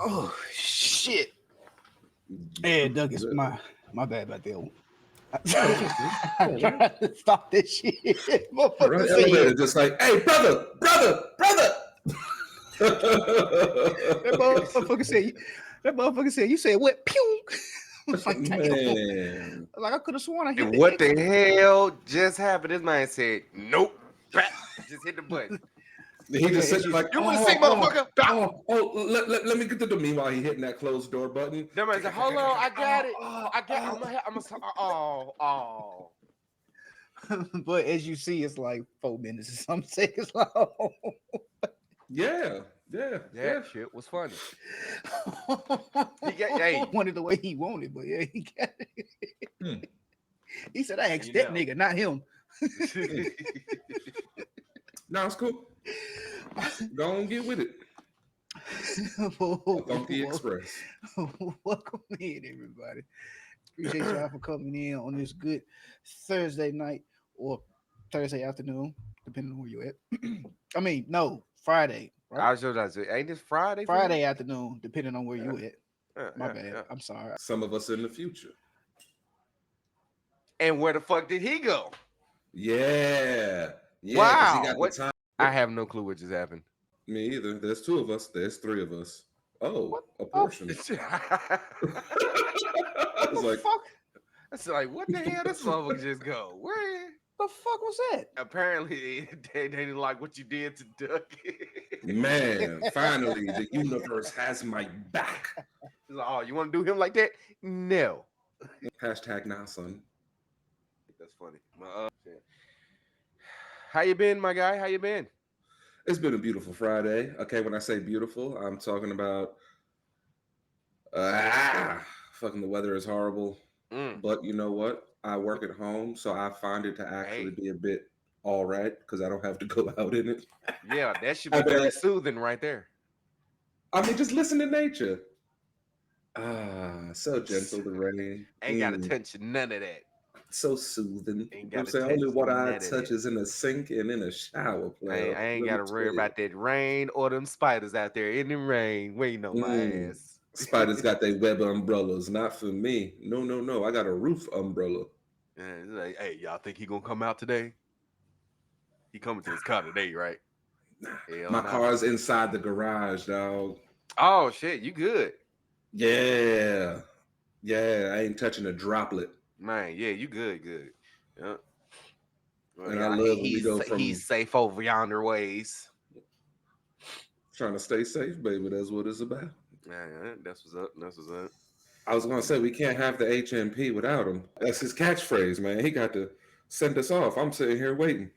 Oh shit! Hey, Doug, it's my bad about that one. I tried to stop this shit. Motherfucker Elevator said, just like, hey, brother. that motherfucker said, you said what? Pew! I was like, damn. Man. Like I could have sworn I hit And the what exit. the hell just happened? This man said, nope. Bap, just hit the button. He just sitting like, You want to see, motherfucker? Let me get to the meanwhile he hitting that closed door button. That man said, hold on, I got it. Oh. But as you see, it's like 4 minutes or some seconds long. Yeah. That shit was funny. He wanted the way he wanted, but yeah, he got it. He said, I asked that nigga, not him. No, it's cool. Go on, get with it. Funky Express. Welcome in, everybody. Appreciate y'all for coming in on this good Thursday night or Thursday afternoon, depending on where you're at. I mean, no, Friday. Right? I was just say, ain't this Friday? Friday afternoon, depending on where you at. My bad. Yeah. I'm sorry. Some of us in the future. And where the fuck did he go? Yeah. Wow. He got the time. I have no clue what just happened. Me either. There's 2 of us. There's 3 of us. Oh, a portion. I was like, fuck? That's like, what the hell? This motherfucker just go. Where the fuck was that? Apparently, they didn't like what you did to Duck. Man, finally, the universe has my back. Like, oh, you want to do him like that? No. Hashtag not, son. That's funny. How you been, my guy? How you been? It's been a beautiful Friday. Okay, when I say beautiful, I'm talking about fucking the weather is horrible. But you know what? I work at home, so I find it to actually be a bit all right because I don't have to go out in it. Yeah, that should be very soothing right there. I mean, just listen to nature. So gentle, the rain. Ain't got to touch none of that. So soothing. I'm saying only what I touch is in a sink and in a shower. I ain't got to worry about that rain or them spiders out there in the rain waiting on my ass. Spiders got their web umbrellas. Not for me. No. I got a roof umbrella. And it's like, hey, y'all think he gonna come out today? He coming to his car today, right? My car's inside the garage, dog. Oh shit, you good? Yeah, I ain't touching a droplet. Man, yeah, you good. Yeah. Well, and I love when we go from he's safe over yonder ways. Trying to stay safe, baby. That's what it's about. Yeah, that's what's up. I was gonna say we can't have the HMP without him. That's his catchphrase, man. He got to send us off. I'm sitting here waiting.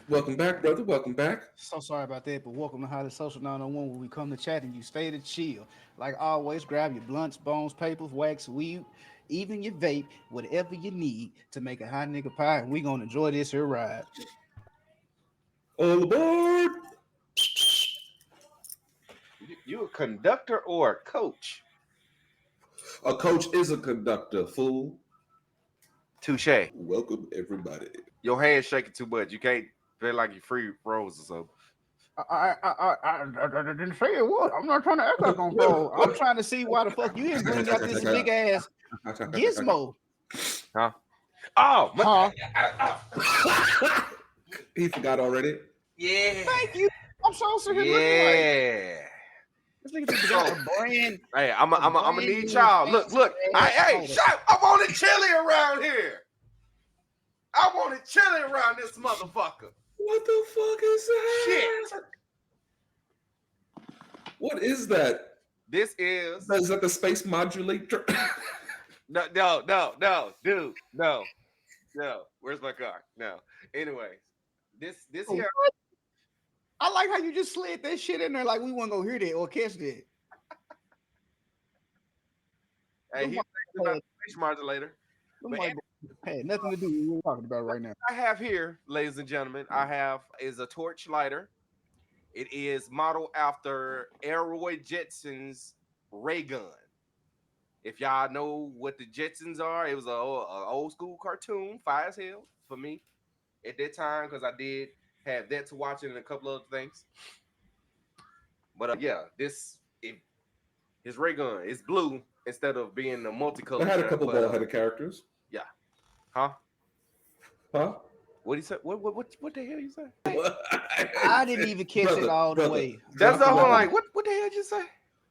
Welcome back, brother. Welcome back. So sorry about that, but welcome to Highly Social 901, where we come to chat and you stay to chill. Like always, grab your blunts, bones, papers, wax, weed, even your vape, whatever you need to make a hot nigga pie, and we gonna enjoy this here ride. All aboard! You a conductor or a coach? A coach is a conductor, fool. Touche. Welcome, everybody. Your hand's shaking too much. You can't feel like you're free froze or something. I didn't say it was. I'm not trying to act like I'm froze. I'm trying to see why the fuck you didn't bring out this big ass gizmo. Huh? Oh, he forgot already. Yeah. Thank you. I'm so sick of looking like. This nigga just got a brand. Hey, I'm gonna need y'all. Look. Hey, shut! I want it chilly around here. I want it chilly around this motherfucker. What the fuck is that? Shit. What is that? This is that the space modulator? No, dude, no. Where's my car? No. Anyway, this here. I like how you just slid that shit in there like we wasn't gonna hear that or catch that. Hey, he's about the space modulator. Had nothing to do with what we're talking about right now. I have here, ladies and gentlemen, is a torch lighter. It is modeled after Elroy Jetson's ray gun. If y'all know what the Jetsons are, it was a old school cartoon, fire as hell for me at that time because I did have that to watch and a couple other things. But yeah, this His ray gun is blue instead of being the They multicolored. had a gun, couple but, ball-headed characters. Yeah. Huh? Huh? What he said? What the hell you say? I didn't even catch it all the way. That's Drop the the whole weapon. like. What the hell did you say?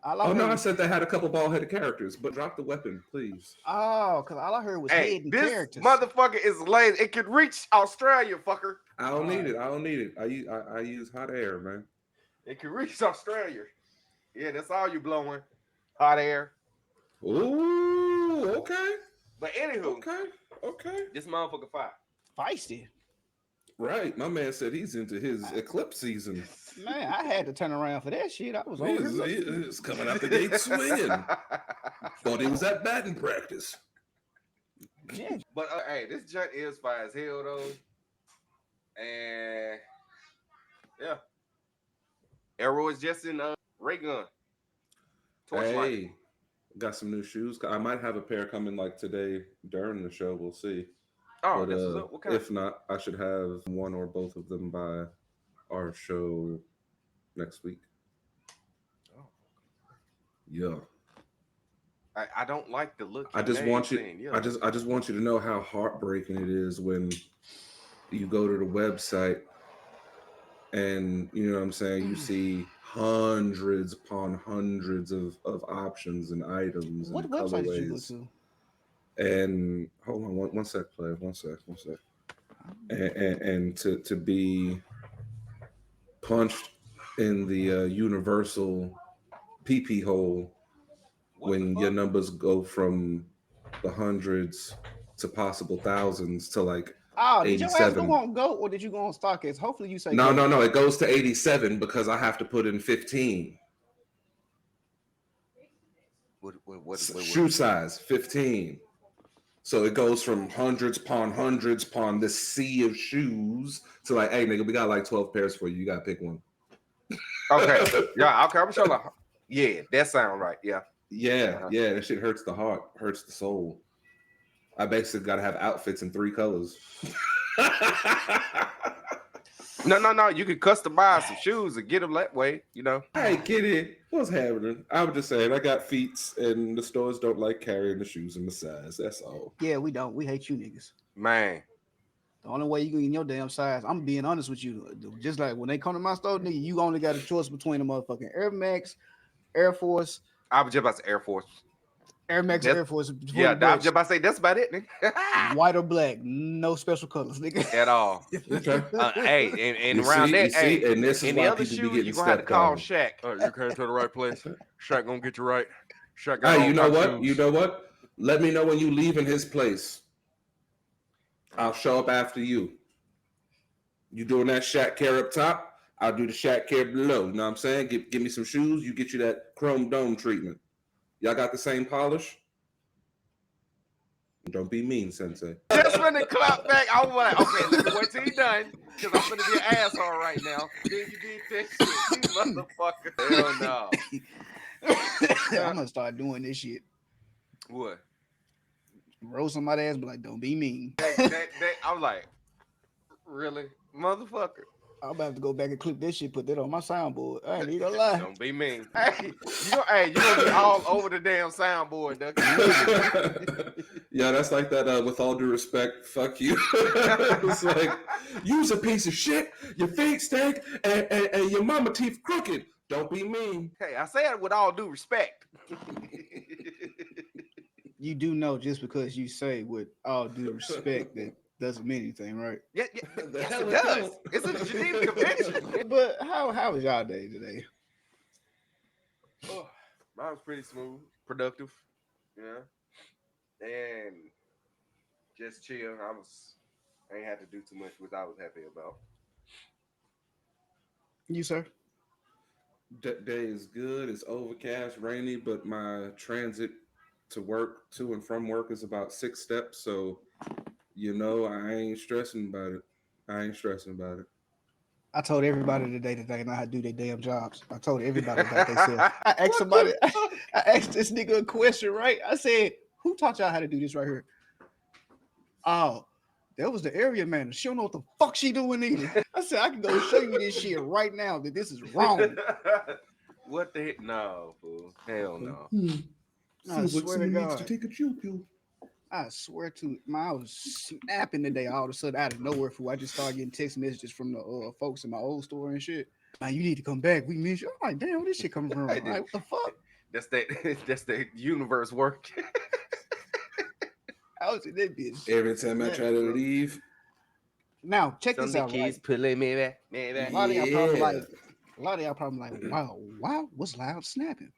All I Oh heard no, I was, said they had a couple ball-headed characters, but drop the weapon, please. because all I heard was Hey, head and this characters. motherfucker is lazy. It can reach Australia, fucker. I don't need it. I don't need it. I use hot air, man. It can reach Australia. Yeah, that's all you blowing. Hot air. Ooh, okay, But anywho, okay. this motherfucker fire. Feisty. Right, my man said he's into his eclipse season. Man, I had to turn around for that shit. I was over here looking. He's coming out the gate swinging. Thought he was at batting practice. Yeah. But hey, this junk is fire as hell though. And yeah. Arrow is just in ray gun. Torchlight. Hey, got some new shoes. I might have a pair coming like today during the show. We'll see. Oh, But this is what kind? if not, I should have one or both of them by our show next week. Oh. Yeah. I don't like the look. I just want you. Saying, yeah. I just want you to know how heartbreaking it is when you go to the website and you know what I'm saying. You see hundreds upon hundreds of options and items What and website did you go colorways. to? And hold on, one sec, player. One sec. And to be punched in the universal pee hole when your numbers go from the hundreds to possible thousands to like Oh, did your ass 87. go on GOAT or did you go on StockX? Hopefully you say No, GOAT. it goes to 87 because I have to put in 15. What Shoe size 15. So it goes from hundreds upon this sea of shoes to like, hey nigga, we got like 12 pairs for you. You gotta pick one. Okay. Yeah, okay. I'm sure like, yeah, that sound right. Yeah. Yeah, that shit hurts the heart, hurts the soul. I basically gotta have outfits in 3 colors. No. You can customize some shoes and get them that way, you know. Hey, get it. What's happening? I was just saying, I got feet, and the stores don't like carrying the shoes in the size. That's all. Yeah, we don't. We hate you niggas. Man. The only way you can get in your damn size, I'm being honest with you. Just like when they come to my store, nigga, you only got a choice between the motherfucking Air Max, Air Force. I was just about to say Air Force. Air Max, Air Force. Yeah, I was just about to say that's about it, nigga. White or black, no special colors, nigga. At all. Okay. Hey, and You around see, that, you see, hey, and this is in why the other people be shoe, getting you're gonna have to stepped call on. Shaq. You came to the right place. Shaq gonna get you right. Shaq got Hey, all you know kinds of what? shoes. You know what? Let me know when you leave in his place. I'll show up after you. You doing that Shaq care up top? I'll do the Shaq care below. You know what I'm saying? Give me some shoes. You get you that chrome dome treatment. Y'all got the same polish? Don't be mean, Sensei. Just when they clap back, I was like, okay, let me wait till he done, because I'm gonna be an asshole right now. Then you did that shit, you motherfucker. Hell no. I'm gonna start doing this shit. What? Roast somebody's ass, but like, don't be mean. I'm like, really, motherfucker. I'm about to have to go back and clip this shit, put that on my soundboard. I ain't even gonna lie. Don't be mean. Hey, you gonna be all over the damn soundboard, duck. Yeah, that's like that. With all due respect, fuck you. It's like, you's a piece of shit. Your feet stink, and your mama teeth crooked. Don't be mean. Hey, I say it with all due respect. You do know just because you say with all due respect that doesn't mean anything, right? Yeah, The yes, hell it it does. don't. It's a Geneva Convention. But how was y'all day today? Oh, mine was pretty smooth, productive, and just chill. I ain't had to do too much, which I was happy about. You, sir? Day is good. It's overcast, rainy, but my transit to work, to and from work, is about 6 steps. So, I ain't stressing about it. I told everybody today that they know how to do their damn jobs. I told everybody about themselves. I asked somebody, I asked this nigga a question, right? I said, who taught y'all how to do this right here? Oh, that was the area manager. She don't know what the fuck she doing either. I said, I can go show you this shit right now that this is wrong. What the heck? No, fool. Hell no. I Feels like swear to someone needs to God. take a chew pill. I swear to I was snapping today all of a sudden out of nowhere. Fool. I just started getting text messages from the folks in my old store and shit. Man, you need to come back. We miss you. I'm like, damn, where this shit coming from? I Like, did. what the fuck? That's that. That's the universe work. I was in that bitch. Every time I Yeah, try to bro. leave, Now check Some of this the out, right? kids pulling me back, me A back. lot of y'all probably yeah. like, a lot of y'all probably like, wow, why was Loud snapping?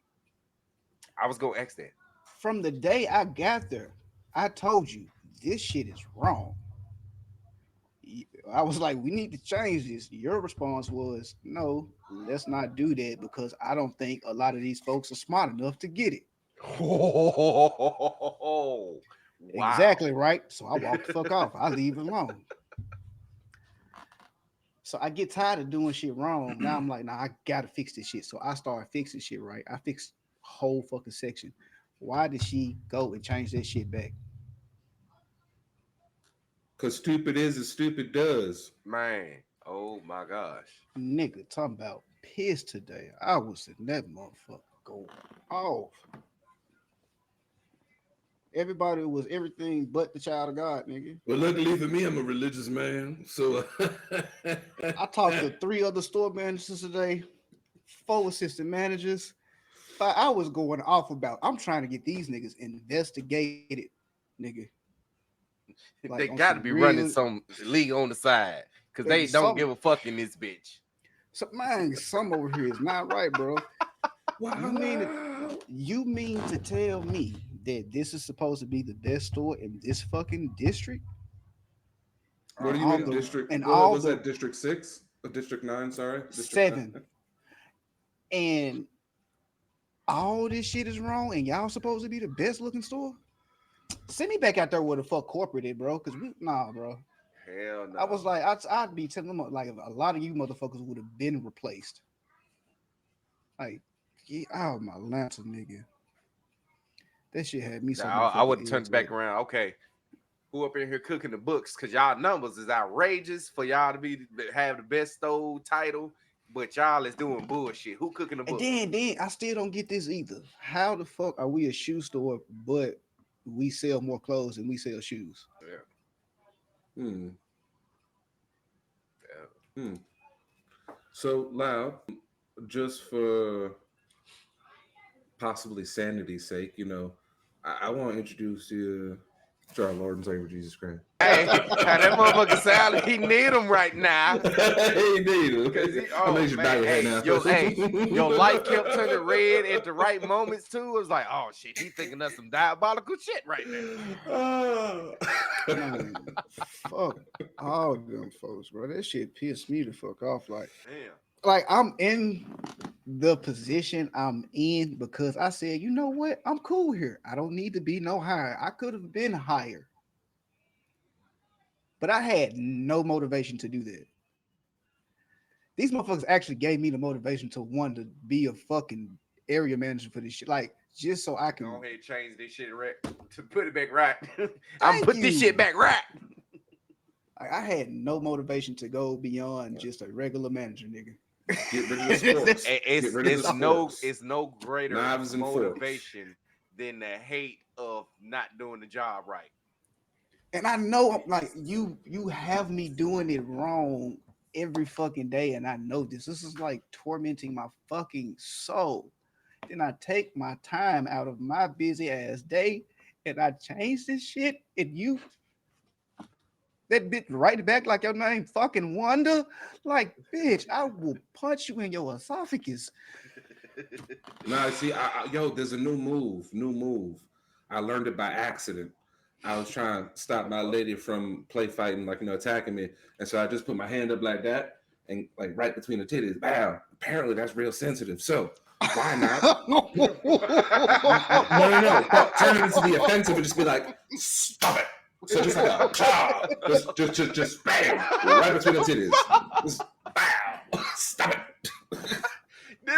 I was gonna ask that. From the day I got there, I told you this shit is wrong. I was like, we need to change this. Your response was, no, let's not do that because I don't think a lot of these folks are smart enough to get it. Oh, Exactly wow. right. So I walk the fuck off. I leave it alone. So I get tired of doing shit wrong. Now I'm like, nah, I gotta fix this shit. So I started fixing shit right. I fixed whole fucking section. Why did she go and change that shit back? Because stupid is as stupid does. Man. Oh my gosh. Nigga, talking about pissed today. I was in that motherfucker going off. Everybody was everything but the child of God, nigga. Well, luckily for me, I'm a religious man. So I talked to 3 other store managers today, 4 assistant managers. I was going off about. I'm trying to get these niggas investigated, nigga. Like They on got to some be running real, some league on the side because baby. they don't Some, give a fuck in this bitch. some over here is not right, bro. You mean to, wow. you mean to tell me that this is supposed to be the best store in this fucking district, What and do you all mean, the District? and What all was the that? District 6? District 9, sorry. District 9. 7, and all this shit is wrong, and y'all supposed to be the best looking store? Send me back out there where the fuck corporate is, bro. Cause nah, bro. Hell I was no. like, I'd be telling them like a lot of you motherfuckers would have been replaced. Like, yeah, oh my lantern, nigga. That shit had me so I would motherfucking have turned it back irritated. around. Okay, who up in here cooking the books? Cause y'all numbers is outrageous for y'all to be have the best stove title, but y'all is doing bullshit. Who cooking the And books? then I still don't get this either. How the fuck are we a shoe store, but we sell more clothes than we sell shoes? Yeah, Hmm. yeah. Hmm. So, Loud, just for possibly sanity's sake, I want to introduce you to our Lord and Savior Jesus Christ. Hey, how that motherfucker sound? He need them right now. Hey, Cause dude. he, I'm gonna oh need your man, diet right hey, now. your light kept turning red at the right moments too. It was like, oh shit, he thinking of some diabolical shit right now. Oh. Man, fuck all them folks, bro. That shit pissed me the fuck off. Damn. Like I'm in the position I'm in because I said, you know what? I'm cool here. I don't need to be no higher. I could have been higher, but I had no motivation to do that. These motherfuckers actually gave me the motivation to want to be a fucking area manager for this shit. Like just so I Go can ahead, change this shit right to put it back right. I'm thank put this shit you. back right. I had no motivation to go beyond just a regular manager, nigga. Get rid of the sporks. Get rid of the sporks. It's no greater Knives and forks. motivation than the hate of not doing the job right. And I know like you have me doing it wrong every fucking day, and I know this. This is like tormenting my fucking soul. Then I take my time out of my busy ass day and I change this shit, and you that bitch right back like your name fucking Wonder. Like, bitch, I will punch you in your esophagus. Nah, see, yo, there's a new move. New move. I learned it by accident. I was trying to stop my lady from play fighting, like, attacking me. And so I just put my hand up like that and like right between the titties. Bam. Apparently that's real sensitive. So why not? No. Turn it into the offensive and just be like, stop it. So just like a cha, just bam, right between the titties. Just bam, stop it.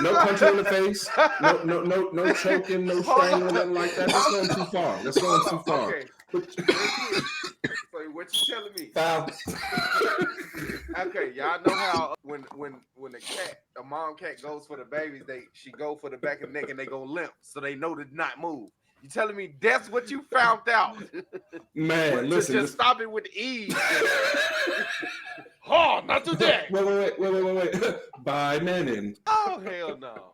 No punching in the face, no choking, no strangling, nothing like that. That's going too far. That's going too far. Okay. So What you telling me? Foul. Okay, y'all know how when a mom cat goes for the babies, she go for the back of the neck and they go limp, so they know to not move. You telling me that's what you found out? Man, listen. Just stop it with ease. Oh, not today. Wait. By Menon. Oh hell no.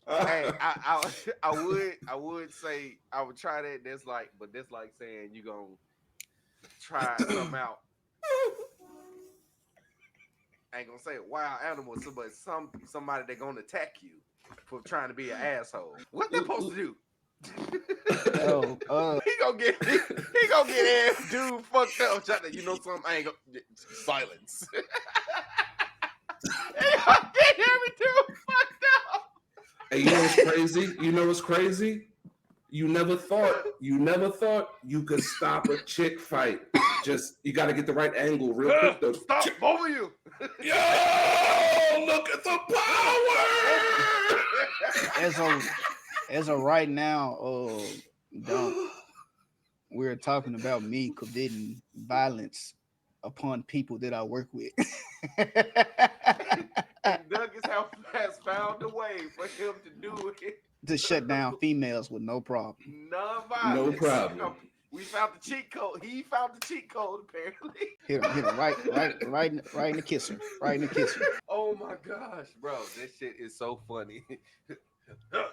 Hey, I would say I would try that. That's like saying you gonna try something out. I ain't gonna say wild animals, but somebody that gonna attack you for trying to be an asshole. What they supposed to do? He gonna get ass dude fucked up. Trying to, something. I ain't gonna silence. He gonna get every dude fucked up. Hey, you know what's crazy? You never thought you could stop a chick fight. Just you got to get the right angle real quick. Though. Stop, both of you. Yo, look at the power. As of right now, we're talking about me committing violence upon people that I work with. Douglas has found a way for him to do it. To shut down females with no problem. No problem. We found the cheat code. He found the cheat code, apparently. Hit him right in the kisser. Right in the kisser. Oh my gosh, bro. This shit is so funny.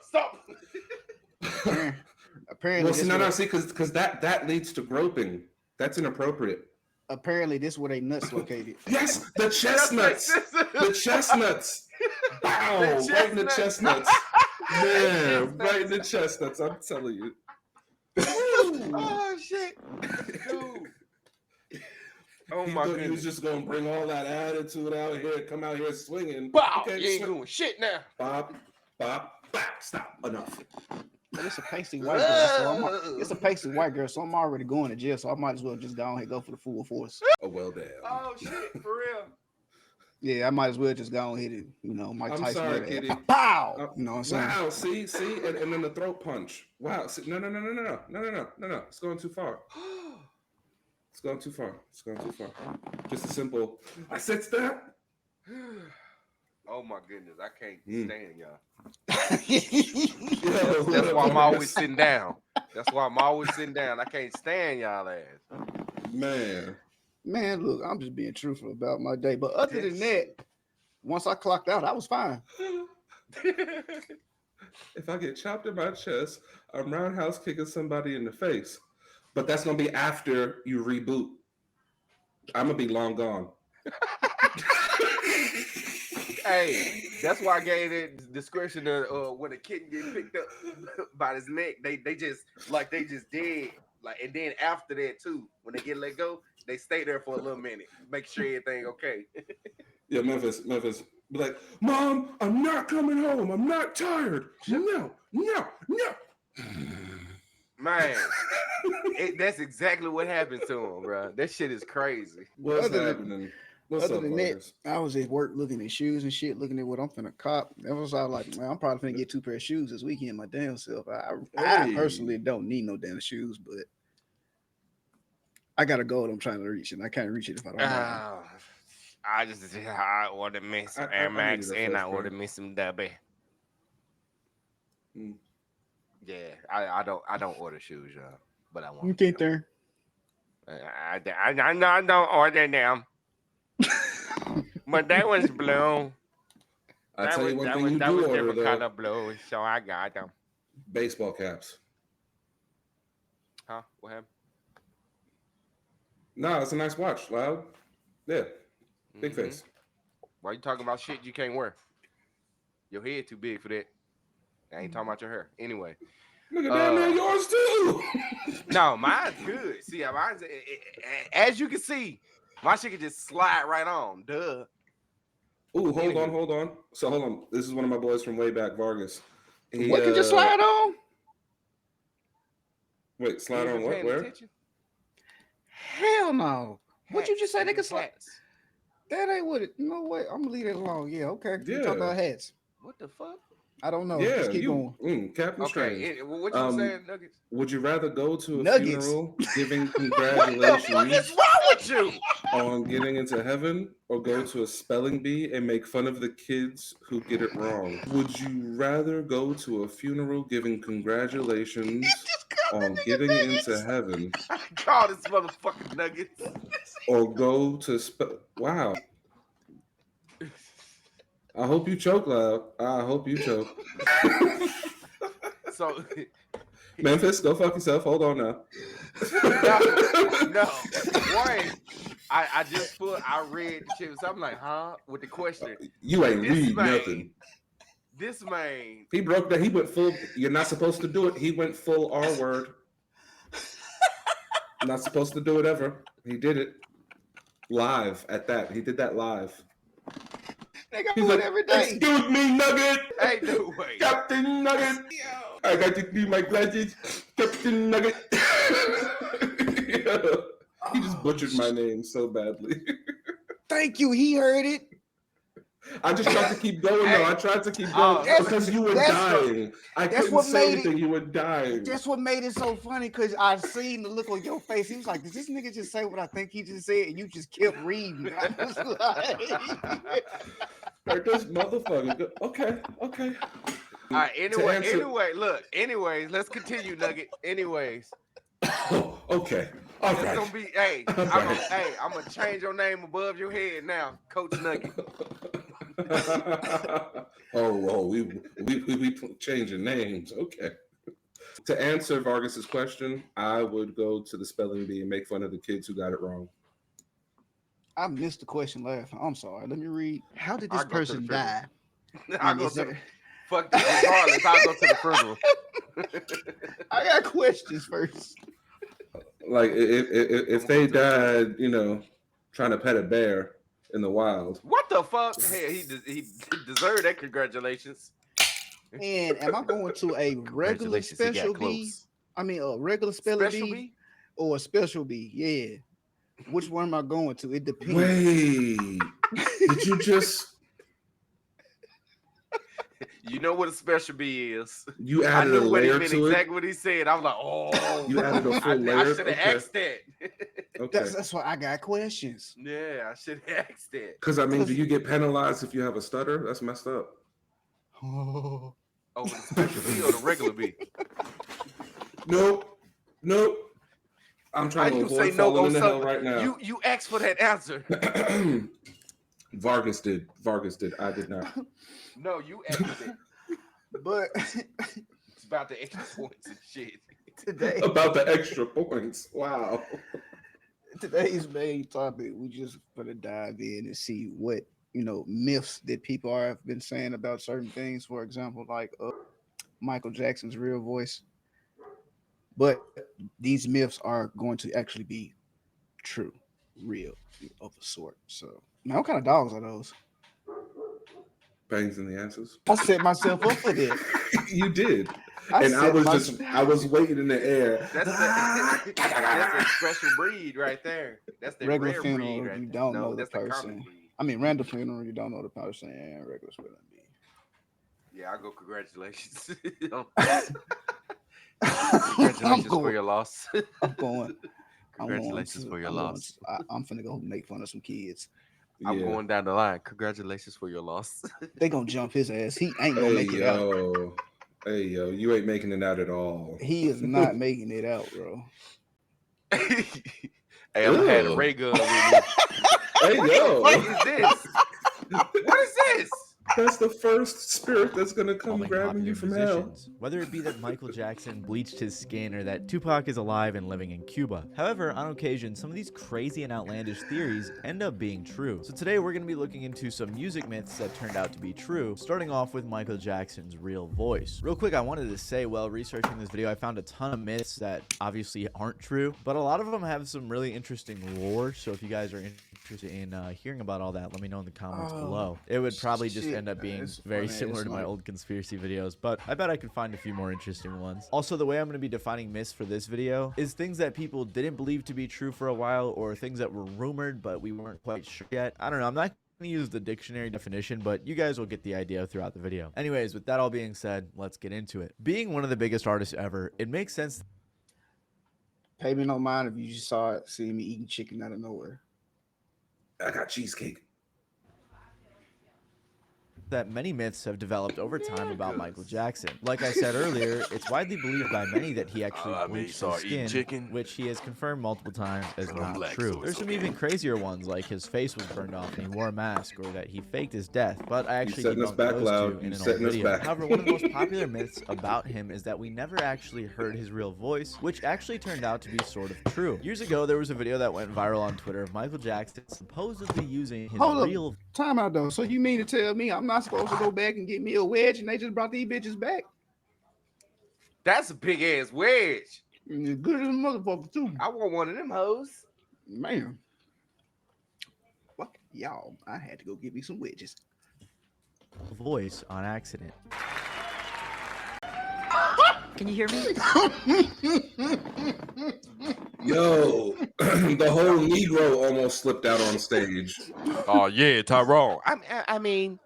Stop. Apparently, see, because that leads to groping. That's inappropriate. Apparently, this is where they nuts located. Yes, the chestnuts. The chestnuts. Bow, right in the chestnuts. Man, right in the chestnuts. I'm telling you. Oh shit, dude. Oh my goodness. He was just gonna bring all that attitude out here, come out here swinging. Wow, okay, you ain't doing shit now. Bop. Stop. Enough. But it's a pasty white girl, so I'm already going to jail, so I might as well just go ahead and go for the full force. Oh well, damn. Oh shit, for real. Yeah, I might as well just go ahead and Mike Tyson. I'm sorry, Kitty. Pow! You know what I'm saying? Wow, see, and then the throat punch. Wow, see, no. It's going too far. It's going too far. Just a simple. I said stop. Oh my goodness, I can't stand y'all. That's why I'm always sitting down. I can't stand y'all ass. Man, look, I'm just being truthful about my day. But other than that, once I clocked out, I was fine. If I get chopped in my chest, I'm roundhouse kicking somebody in the face. But that's gonna be after you reboot. I'm gonna be long gone. Hey, that's why I gave it discretion when a kitten get picked up by his neck, they just dead. Like, and then after that too, when they get let go, they stay there for a little minute, make sure everything okay. Yeah, Memphis. Be like, Mom, I'm not coming home. I'm not tired. No. Man, that's exactly what happened to him, bro. That shit is crazy. What's happening? Other than that, I was at work looking at shoes and shit, looking at what I'm finna cop. That was all like, man, I'm probably finna get 2 pair of shoes this weekend my damn self. I personally don't need no damn shoes, but I got a goal I'm trying to reach, and I can't reach it if I don't know. I ordered me some Air Max and I ordered me some W. Yeah, I don't order shoes, y'all, but I want. You can't there. I don't order them. But that was blue. I tell you one thing you do order though. Color blue, so I got them. Baseball caps. Huh? What happened? No, it's a nice watch, Loud. Yeah, big face. Why you talking about shit you can't wear? Your head too big for that. I ain't talking about your hair. Anyway. Look at that, yours too. No, mine's good. See, mine's as you can see, my shit can just slide right on. Duh. Ooh, hold on. So hold on. This is one of my boys from way back, Vargas. What can you slide on? Wait, slide on what? Where? Attention? Hell no. What you just say? They can slide. Hats. That ain't what it. No way. I'm gonna leave it alone. Yeah, okay. Yeah. You talk about hats. What the fuck? I don't know. Yeah, Just keep you, going. Captain Strange. Okay, what you Um, saying, Nuggets? would you rather go to a Nuggets. funeral giving What the fuck is congratulations wrong with you? on getting into heaven, or go to a spelling bee and make fun of the kids who get it wrong? Would you rather go to a funeral giving congratulations Just call on the getting nigga into Nuggets. heaven, I call this motherfucking Nuggets. or go to wow? I hope you choke, loud. I hope you choke. So Memphis, go fuck yourself. Hold on now. no. One, I read the shit. So I'm like, huh? With the question. You ain't This read man, nothing. this man. He broke that. He went full. You're not supposed to do it. He went full R word. Not supposed to do it ever. He did it live at that. He did that live. Nigga, I He's do it like, every day. "Excuse me, Nugget, Hey, no way. Captain Nugget. I got to clean my glasses, Captain Nugget." He just butchered my name so badly. Thank you. He heard it. I just tried to keep going though. I tried to keep going because you were that's- dying. I that's couldn't what say made anything. You were dying. That's what made it so funny, because I seen the look on your face. He was like, "Did this nigga just say what I think he just said?" And you just kept reading. I was like, Like this motherfucker. Okay. All right, anyway, answer- anyways, let's continue, Nugget. Anyways. Oh, okay. All It's right. gonna be, hey, All right. I'm gonna change your name above your head now, Coach Nugget. we changing names. Okay. To answer Vargas's question, I would go to the spelling bee and make fun of the kids who got it wrong. I missed the question last. I'm sorry. Let me read. How did I'll this go to the person funeral. die? I'll And go is to there- fuck this, regardless. I'll go to the funeral. I got questions first. Like if they died, trying to pet a bear in the wild. What the fuck? Hey, he deserved that. Congratulations. And am I going to a regular Congratulations, he got special bee? close. I mean, a regular spelling Special bee bee? or a special bee? Yeah. Which one am I going to? It depends. Wait, did you just? You know what a special bee is. You I added knew a what he layer meant, to exactly it. what he said. I was like, oh. You added a full I layer. should have asked that. Okay. That's why I got questions. Yeah, I should have asked that. Because I mean, do you get penalized if you have a stutter? That's messed up. Oh. Oh, the special bee or the regular bee? Nope. I'm How trying to you avoid say no falling on into hell something? right now. You asked for that answer. Vargas did. I did not. No, you asked it. But It's about the extra points and shit. today, About the extra points. Wow. today's main topic, we just gonna dive in and see what myths that people have been saying about certain things. For example, like Michael Jackson's real voice. But these myths are going to actually be true, real, of a sort. So, man, what kind of dogs are those? Bangs in the asses. I set myself up for this. You did. I And I was waiting in the air. That's a special breed right there. That's the Regular rare funeral, breed right you there. don't No, know the that's the common person. breed. I mean, random funeral, you don't know the person, and regular spelling bee. Yeah, I'll go congratulations. I'm Congratulations for going. your loss. I'm going. Congratulations for your loss. I'm finna go make fun of some kids. I'm Yeah. going down the line. Congratulations for your loss. They gonna jump his ass. He ain't gonna make it out. Hey yo, you ain't making it out at all. He is not making it out, bro. Hey, I'm gonna have a Ew. ray gun with me. Hey yo, What is this? What is this? that's the first spirit that's gonna come Calling grabbing popular you from hell. musicians, whether it be that Michael Jackson bleached his skin or that Tupac is alive and living in Cuba. However, on occasion, some of these crazy and outlandish theories end up being true. So today we're going to be looking into some music myths that turned out to be true, starting off with Michael Jackson's real voice. Real quick, I wanted to say, while researching this video, I found a ton of myths that obviously aren't true, but a lot of them have some really interesting lore. So if you guys are interested in hearing about all that, let me know in the comments below. It would probably just end up being It's very funny, similar it's to my like- old conspiracy videos, but I bet I could find a few more interesting ones. Also, the way I'm going to be defining myths for this video is things that people didn't believe to be true for a while, or things that were rumored but we weren't quite sure yet. I don't know, I'm not I'm gonna use the dictionary definition, but you guys will get the idea throughout the video. Anyways, with that all being said, let's get into it. Being one of the biggest artists ever, it makes sense Pay me no mind if you just saw it, see me eating chicken out of nowhere. I got cheesecake. that many myths have developed over time about Michael Jackson. Like I said earlier, it's widely believed by many that he actually bleached his skin, which he has confirmed multiple times as not true. There's some even crazier ones, like his face was burned off and he wore a mask, or that he faked his death, but I actually debunked those two in an old video. However, one of the most popular myths about him is that we never actually heard his real voice, which actually turned out to be sort of true. Years ago, there was a video that went viral on Twitter of Michael Jackson supposedly using his real time out though. So you mean to tell me I'm not supposed to go back and get me a wedge and they just brought these bitches back? That's a big ass wedge. Good as a motherfucker too. I want one of them hoes. Man. Fuck y'all. I had to go get me some wedges. voice on accident. Can you hear me? Yo, the whole Negro almost slipped out on stage. Oh yeah, Tyrone. I mean,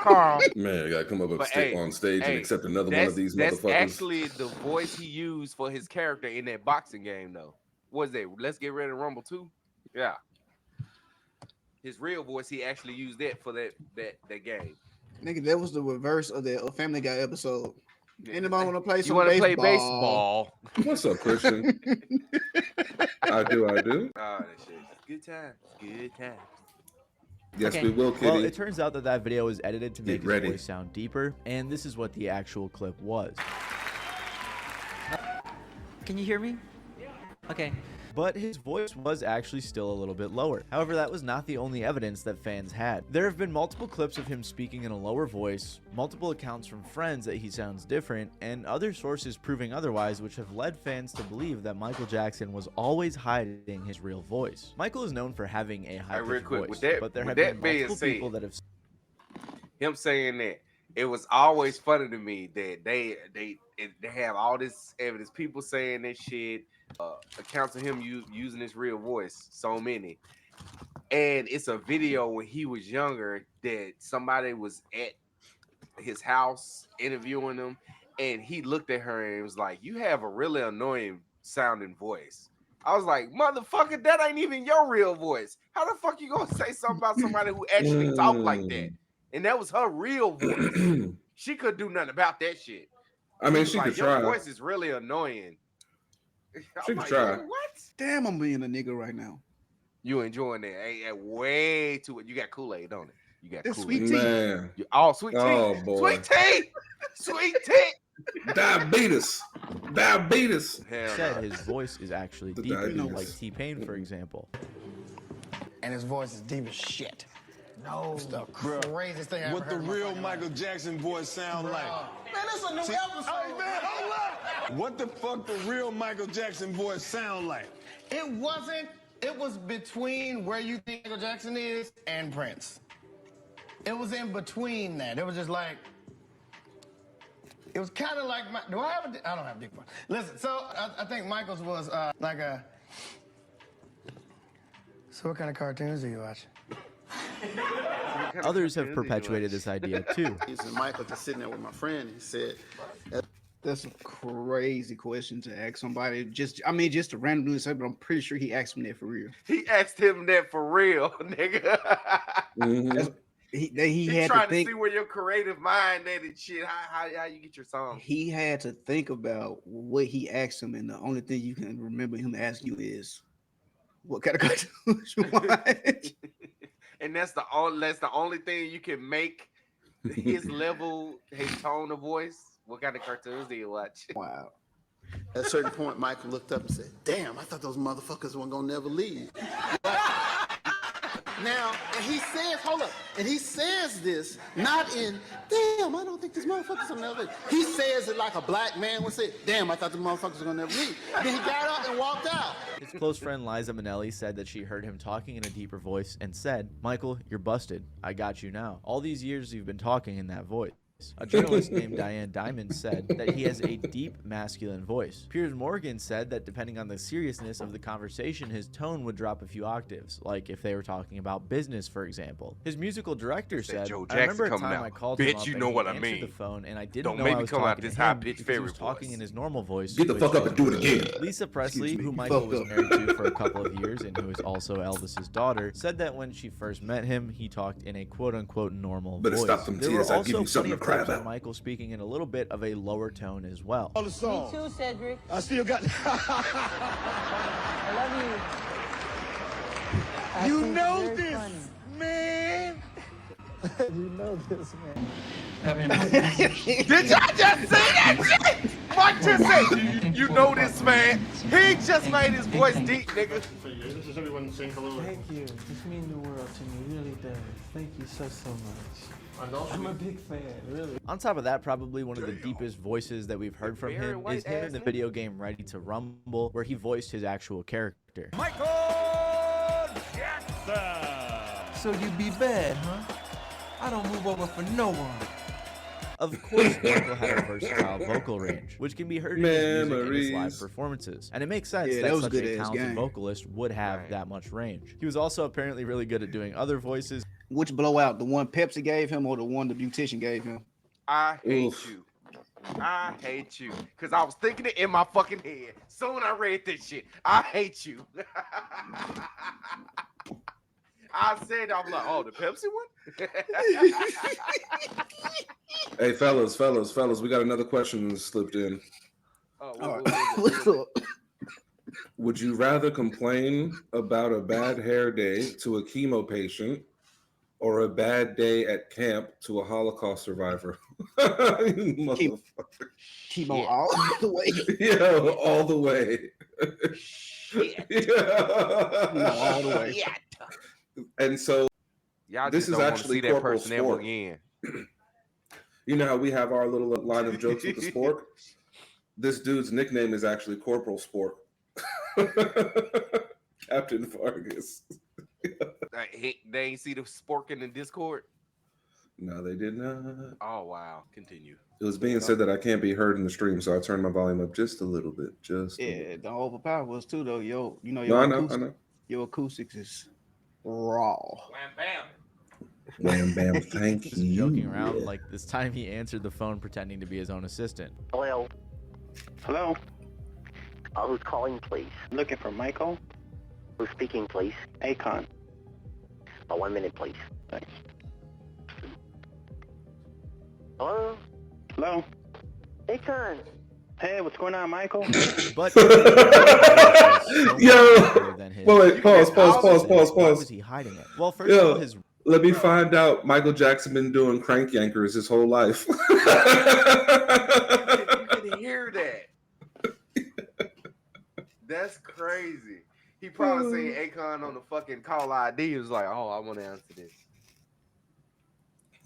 Carl. Man, I gotta come up on stage and accept another one of these motherfuckers. That's actually the voice he used for his character in that boxing game, though. What was that? Let's Get Ready to Rumble 2? Yeah. His real voice, he actually used that for that game. Nigga, that was the reverse of the Family Guy episode. Anybody want to play some baseball? play baseball? What's up, Christian? I do. Oh, that shit. Good time. Good time. Yes, Okay. we will, Kitty. Well, it turns out that that video was edited to make Get ready. his voice sound deeper, and this is what the actual clip was. Can you hear me? Okay. But his voice was actually still a little bit lower. However, that was not the only evidence that fans had. There have been multiple clips of him speaking in a lower voice, multiple accounts from friends that he sounds different, and other sources proving otherwise, which have led fans to believe that Michael Jackson was always hiding his real voice. Michael is known for having a high-pitched voice, but there have been multiple people that have him saying that. It was always funny to me that they have all this evidence, people saying this shit, accounts of him using his real voice, so many. And it's a video when he was younger that somebody was at his house interviewing him, and he looked at her and was like, "You have a really annoying sounding voice." I was like, "Motherfucker, that ain't even your real voice. How the fuck you gonna say something about somebody who actually talk like that?" And that was her real voice. She could do nothing about that shit. I mean, she could try. Your voice is really annoying. She could try. What? Damn, I'm being a nigga right now. You enjoying that? Hey, way too. You got Kool-Aid, don't it? You got That's Kool-Aid. sweet tea. Man. Sweet tea. Oh, boy. Sweet tea. Sweet tea. Diabetes. Hell said no. his voice is actually The deeper, diabetes. like T-Pain, for example. And his voice is deep as shit. No, it's the craziest thing I ever What the heard in my real fucking Michael life. Jackson voice sound like? Man, this is a new episode. Oh, man, hold up. What the fuck the real Michael Jackson voice sound like? It wasn't. It was between where you think Michael Jackson is and Prince. It was in between that. It was just like. It was kind of like my. Do I have a? I don't have a deep voice. Listen, so I think Michael's was like a. So what kind of cartoons do you watch? Others have perpetuated this idea too. And Michael just sitting there with my friend. He said, That's a crazy question to ask somebody. Just to randomly say, but I'm pretty sure he asked him that for real. He asked him that for real, nigga. Mhm. He He had trying to think. see where your creative mind at and shit. How you get your songs? He had to think about what he asked him, and the only thing you can remember him asking you is, "What kind of cartoons you watch?" And that's the only thing you can make his level, his tone of voice. What kind of cartoons do you watch? Wow. at a certain point, Michael looked up and said, damn, I thought those motherfuckers weren't gonna never leave. Now, and he says, hold up, and he says this not in, damn, I don't think these motherfuckers will never leave. He says it like a black man would say, damn, I thought the motherfuckers were gonna never leave. Then he got up and walked out. His close friend Liza Minnelli said that she heard him talking in a deeper voice and said, "Michael, you're busted. I got you now. All these years you've been talking in that voice." A journalist named Diane Diamond said that he has a deep masculine voice. Piers Morgan said that depending on the seriousness of the conversation, his tone would drop a few octaves, like if they were talking about business, for example. His musical director said, Joe I remember Jackson a coming time out. I called Bitch, him up you and know he what I answered mean. the phone and I didn't Don't know make I me was come out talking this to him high-pitched because he was fairy talking voice. in his normal voice. Get the which fuck up was and do it English. again. Lisa Presley, me, who you Michael fucked was up. married to for a couple of years and who is also Elvis's daughter, said that when she first met him, he talked in a quote-unquote normal Better voice. stop them There were tears. I'll give also you something plenty to of cry clips of about. Michael speaking in a little bit of a lower tone as well. All the songs. Me too, Cedric. I still got. I love you. I You think know you're very this, funny. man. You know this, man. Did y'all just say that shit? Mike just said, you know this, man. He just made his voice deep, nigga. This is everyone saying hello. Thank you. This means the world to me. It really does. Thank you so much. I'm a big fan, really. On top of that, probably one of the deepest voices that we've heard from Very him white is him in ass the nigga. video game Ready to Rumble, where he voiced his actual character. So you be bad, huh? I don't move over for no one. Of course, Michael had a versatile vocal range, which can be heard in his music and his live Memories. performances. And it makes sense Yeah, that that was such a a good-ass talented game. vocalist would have that much range. He was also apparently really good at doing other voices. Which blowout? The one Pepsi gave him or the one the beautician gave him? I hate Oof. you. I hate you. Because I was thinking it in my fucking head. Soon I read this shit. I hate you. I said, I'm like, oh, the Pepsi one? Hey, fellas, we got another question that slipped in. Oh, All what- right. what- What's what- up? Would you rather complain about a bad hair day to a chemo patient or a bad day at camp to a Holocaust survivor? You motherfucker. Chemo all the way. Yeah, all the way. Shit. Chemo all the way. And so Y'all This just is don't want to actually see that Corporal person ever Sport. again. you know how we have our little line of jokes with the spork? This dude's nickname is actually Corporal Sport. Captain Vargas. They ain't see the spork in the Discord? No, they did not. Oh, wow. Continue. It was being said that I can't be heard in the stream, so I turned my volume up just a little bit. Yeah, the overpower us too though. Yo, you know No, your I know, I acoustic, know. your acoustics is raw. Wham, bam. Wham bam, thank Just you. joking around, like this time he answered the phone pretending to be his own assistant. Hello. Hello, Who's calling, please? looking for Michael Who's speaking, please? Akon. 1 minute, please. Thanks. Hello? Hello. Akon. Hey, what's going on, Michael? But Yo! than his Wait, pause. Why was he hiding it? Well, first of all, his Let me find out Michael Jackson been doing crank yankers his whole life. You can hear that. That's crazy. He probably seen Akon on the fucking call ID. He was like, oh, I want to answer this.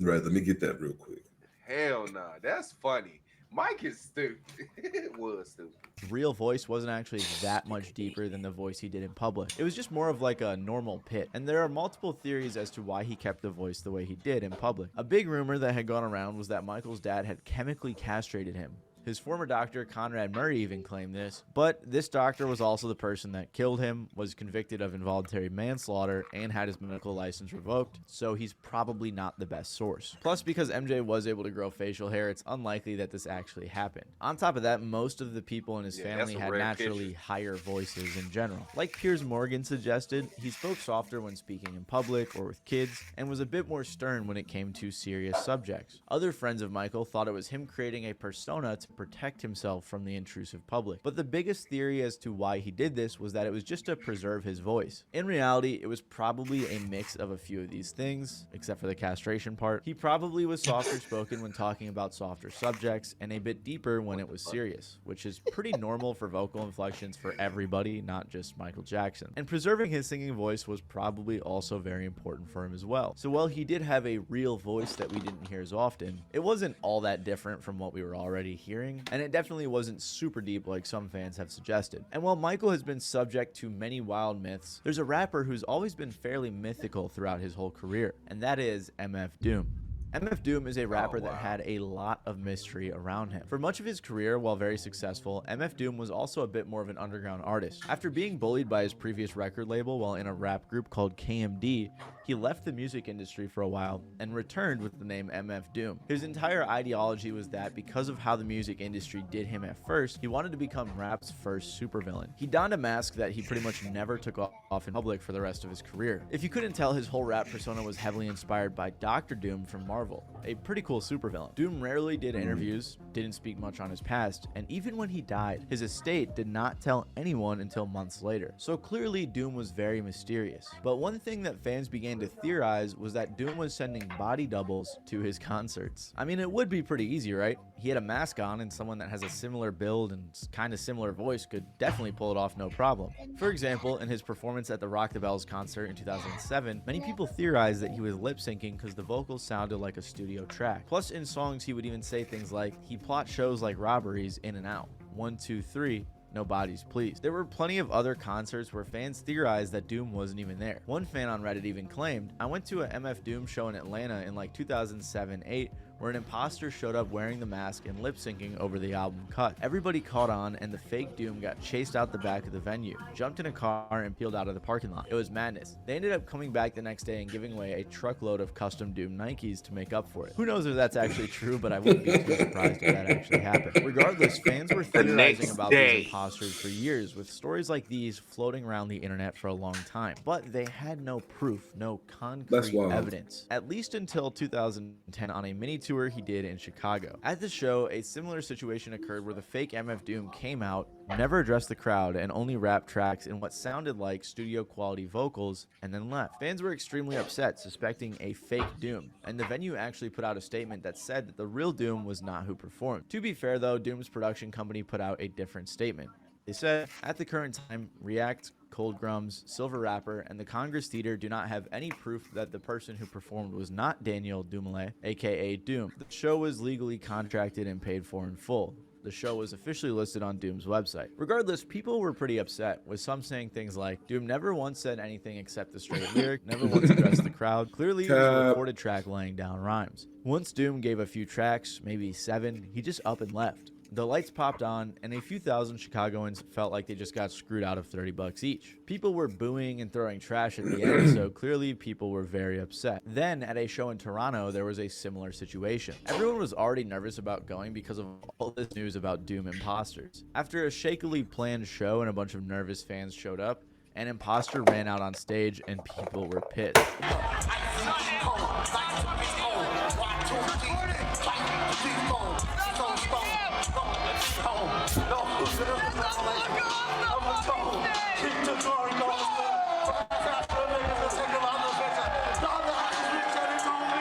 Right, let me get that real quick. Hell no. That's funny. Mike is stupid. It was stupid. real voice wasn't actually that much deeper than the voice he did in public. It was just more of like a normal pit. And there are multiple theories as to why he kept the voice the way he did in public. A big rumor that had gone around was that Michael's dad had chemically castrated him. His former doctor, Conrad Murray, even claimed this, but this doctor was also the person that killed him, was convicted of involuntary manslaughter, and had his medical license revoked, so he's probably not the best source. Plus, because MJ was able to grow facial hair, it's unlikely that this actually happened. On top of that, most of the people in his family that's a had rare naturally picture. higher voices in general. Like Piers Morgan suggested, he spoke softer when speaking in public or with kids, and was a bit more stern when it came to serious subjects. Other friends of Michael thought it was him creating a persona to protect himself from the intrusive public. But the biggest theory as to why he did this was that it was just to preserve his voice. In reality, it was probably a mix of a few of these things, except for the castration part. He probably was softer spoken when talking about softer subjects, and a bit deeper when it was serious, which is pretty normal for vocal inflections for everybody, not just Michael Jackson. And preserving his singing voice was probably also very important for him as well. So while he did have a real voice that we didn't hear as often, it wasn't all that different from what we were already hearing, and it definitely wasn't super deep like some fans have suggested. And while Michael has been subject to many wild myths, there's a rapper who's always been fairly mythical throughout his whole career, and that is MF Doom. MF Doom is a rapper that had a lot of mystery around him. For much of his career, while very successful, MF Doom was also a bit more of an underground artist. After being bullied by his previous record label while in a rap group called KMD, he left the music industry for a while and returned with the name MF Doom. His entire ideology was that because of how the music industry did him at first, he wanted to become rap's first supervillain. He donned a mask that he pretty much never took off in public for the rest of his career. If you couldn't tell, his whole rap persona was heavily inspired by Dr. Doom from Marvel, a pretty cool supervillain. Doom rarely did interviews, didn't speak much on his past, and even when he died, his estate did not tell anyone until months later. So clearly Doom was very mysterious. But one thing that fans began to theorize was that Doom was sending body doubles to his concerts. I mean, it would be pretty easy, right? He had a mask on, and someone that has a similar build and kind of similar voice could definitely pull it off no problem. For example, in his performance at the Rock the Bells concert in 2007, many people theorized that he was lip syncing because the vocals sounded like a studio track. Plus, in songs, he would even say things like, he plots shows like robberies in and out. 1, 2, 3. No bodies, please. There were plenty of other concerts where fans theorized that Doom wasn't even there. One fan on Reddit even claimed, I went to a MF Doom show in Atlanta in like 2007-8 where an imposter showed up wearing the mask and lip syncing over the album cut. Everybody caught on and the fake Doom got chased out the back of the venue, jumped in a car and peeled out of the parking lot. It was madness. They ended up coming back the next day and giving away a truckload of custom Doom Nikes to make up for it. Who knows if that's actually true, but I wouldn't be too surprised if that actually happened. Regardless, fans were theorizing about these imposters for years, with stories like these floating around the internet for a long time, but they had no proof, no concrete evidence, at least until 2010 on a mini tour he did in Chicago. At the show, a similar situation occurred where the fake MF Doom came out, never addressed the crowd, and only rapped tracks in what sounded like studio quality vocals, and then left. Fans were extremely upset, suspecting a fake Doom, and the venue actually put out a statement that said that the real Doom was not who performed. To be fair though, Doom's production company put out a different statement. They said, at the current time, React, Cold Grums, Silver Rapper, and the Congress Theater do not have any proof that the person who performed was not Daniel Dumoulin, aka Doom. The show was legally contracted and paid for in full. The show was officially listed on Doom's website. Regardless, people were pretty upset, with some saying things like, Doom never once said anything except the straight lyric, never once addressed the crowd. Clearly, it was a recorded track laying down rhymes. Once Doom gave a few tracks, maybe 7, he just up and left. The lights popped on, and a few thousand Chicagoans felt like they just got screwed out of $30 each. People were booing and throwing trash at the end, so clearly people were very upset. Then, at a show in Toronto, there was a similar situation. Everyone was already nervous about going because of all this news about Doom imposters. After a shakily planned show and a bunch of nervous fans showed up, an imposter ran out on stage and people were pissed.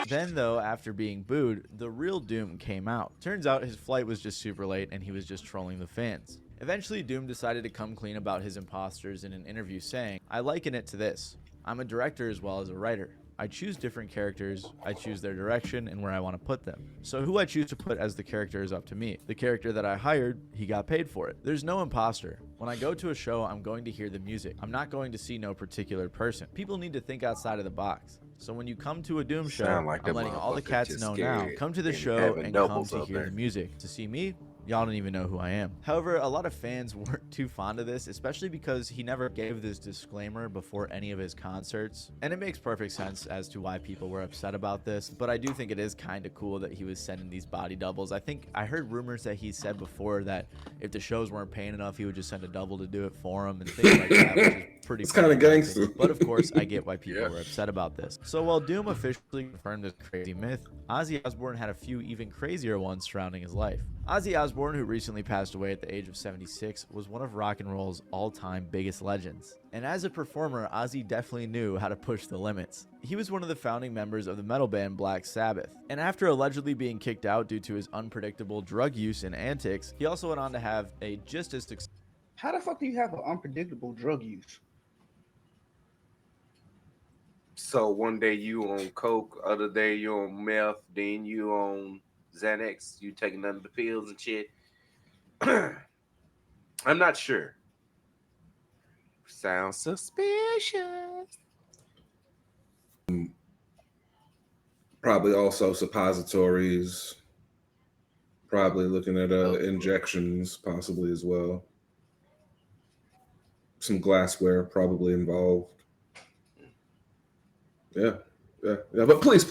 Then though, after being booed, the real Doom came out. Turns out his flight was just super late and he was just trolling the fans. Eventually, Doom decided to come clean about his imposters in an interview saying, I liken it to this. I'm a director as well as a writer. I choose different characters, I choose their direction and where I want to put them. So who I choose to put as the character is up to me. The character that I hired, he got paid for it. There's no imposter. When I go to a show, I'm going to hear the music. I'm not going to see no particular person. People need to think outside of the box. So when you come to a Doom show, I'm letting all the cats know now, come to the show and come to hear the music. To see me, y'all don't even know who I am. However, a lot of fans weren't too fond of this, especially because he never gave this disclaimer before any of his concerts. And it makes perfect sense as to why people were upset about this, but I do think it is kind of cool that he was sending these body doubles. I think I heard rumors that he said before that if the shows weren't paying enough, he would just send a double to do it for him and things like that, which is pretty it's kind of gangster. But of course, I get why people were upset about this. So while Doom officially confirmed this crazy myth, Ozzy Osbourne had a few even crazier ones surrounding his life. Ozzy Osbourne, who recently passed away at the age of 76, was one of rock and roll's all-time biggest legends. And as a performer, Ozzy definitely knew how to push the limits. He was one of the founding members of the metal band Black Sabbath. And after allegedly being kicked out due to his unpredictable drug use and antics, he also went on to have a just as successful... How the fuck do you have an unpredictable drug use? So one day you on coke, other day you on meth, then you on Xanax, you taking none of the pills and shit. I'm not sure. Sounds suspicious. Probably also suppositories. Probably looking at Oh. injections, possibly as well. Some glassware probably involved. Yeah, yeah. But please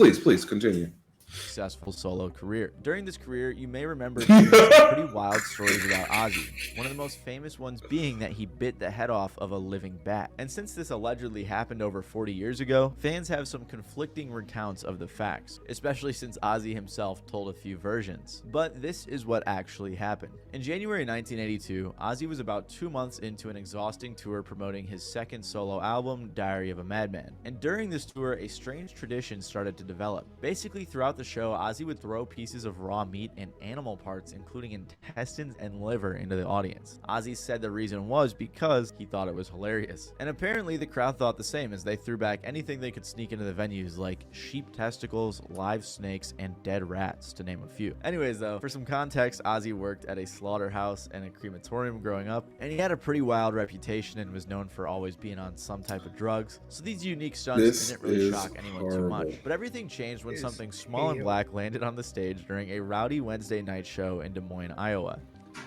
continue. Successful solo career. During this career, you may remember hearing some pretty wild stories about Ozzy. One of the most famous ones being that he bit the head off of a living bat. And since this allegedly happened over 40 years ago, fans have some conflicting recounts of the facts, especially since Ozzy himself told a few versions. But this is what actually happened. In January 1982, Ozzy was about 2 months into an exhausting tour promoting his second solo album, Diary of a Madman. And during this tour, a strange tradition started to develop. Basically, throughout the show, Ozzy would throw pieces of raw meat and animal parts, including intestines and liver, into the audience. Ozzy said the reason was because he thought it was hilarious. And apparently the crowd thought the same, as they threw back anything they could sneak into the venues, like sheep testicles, live snakes, and dead rats, to name a few. Anyways though, for some context, Ozzy worked at a slaughterhouse and a crematorium growing up, and he had a pretty wild reputation and was known for always being on some type of drugs. So these unique stunts didn't really shock anyone too much. But everything changed when something small and black landed on the stage during a rowdy Wednesday night show in Des Moines, Iowa.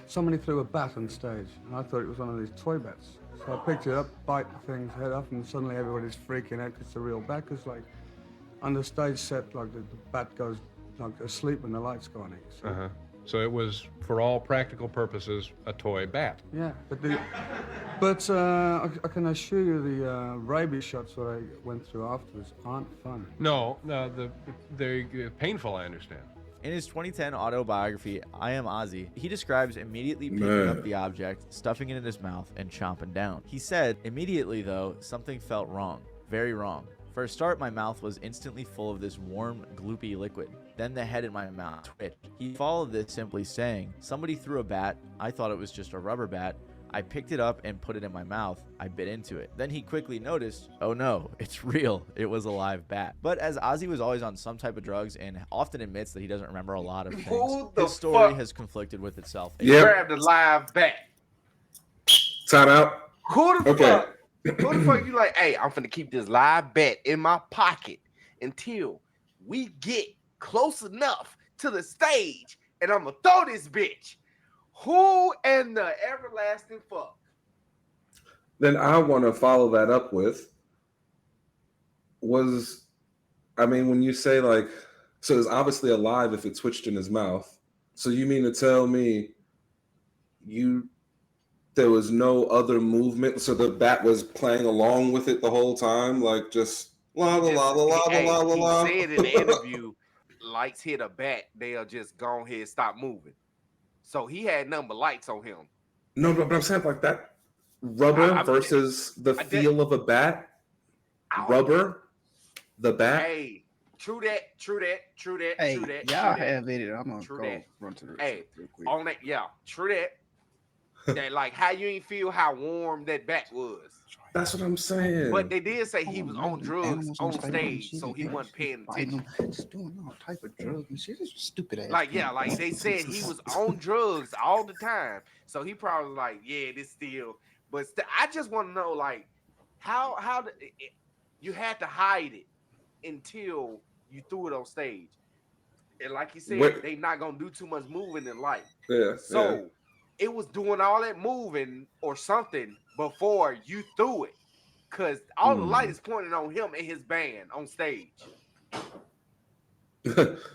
Somebody threw a bat on stage, and I thought it was one of these toy bats. So I picked it up, bite the thing's head off, and suddenly everybody's freaking out because it's a real bat. Because like on the stage set, like the bat goes like asleep when the lights go on it. So. So it was, for all practical purposes, a toy bat. Yeah, but I can assure you the rabies shots that I went through afterwards aren't fun. No, they're painful, I understand. In his 2010 autobiography, I Am Ozzy, he describes immediately picking up the object, stuffing it in his mouth, and chomping down. He said, immediately though, something felt wrong. Very wrong. For a start, my mouth was instantly full of this warm, gloopy liquid. Then the head in my mouth twitched. He followed this simply saying, somebody threw a bat. I thought it was just a rubber bat. I picked it up and put it in my mouth. I bit into it. Then he quickly noticed, oh no, it's real. It was a live bat. But as Ozzy was always on some type of drugs and often admits that he doesn't remember a lot of things, his story has conflicted with itself. Yeah. Grabbed a live bat. Time out. Who the fuck? Who the fuck you like, hey, I'm finna keep this live bat in my pocket until we get close enough to the stage and I'm gonna throw this bitch. Who in the everlasting fuck? Then I want to follow that up with when you say like, so it's obviously alive if it twitched in his mouth. So you mean to tell me there was no other movement, so the bat was playing along with it the whole time, like just la la la la la la la la. He said in the interview, lights hit a bat, they'll just go ahead stop moving. So he had nothing but lights on him. No, but I'm saying like that rubber versus the feel of a bat. Rubber, the bat. Hey, true that. Hey, y'all have it. I'm gonna go run to the. Hey, on that, yeah, true that. That like how you ain't feel how warm that bat was. That's what I'm saying. But they did say he was on drugs on stage, so he wasn't paying attention. Just doing all type of drugs and shit. This stupid ass. Like yeah, like they said he was on drugs all the time, so he probably like this still. But I just want to know like how you had to hide it until you threw it on stage, and like you said, they not gonna do too much moving in light. Yeah. So. It was doing all that moving or something before you threw it, because all the light is pointing on him and his band on stage.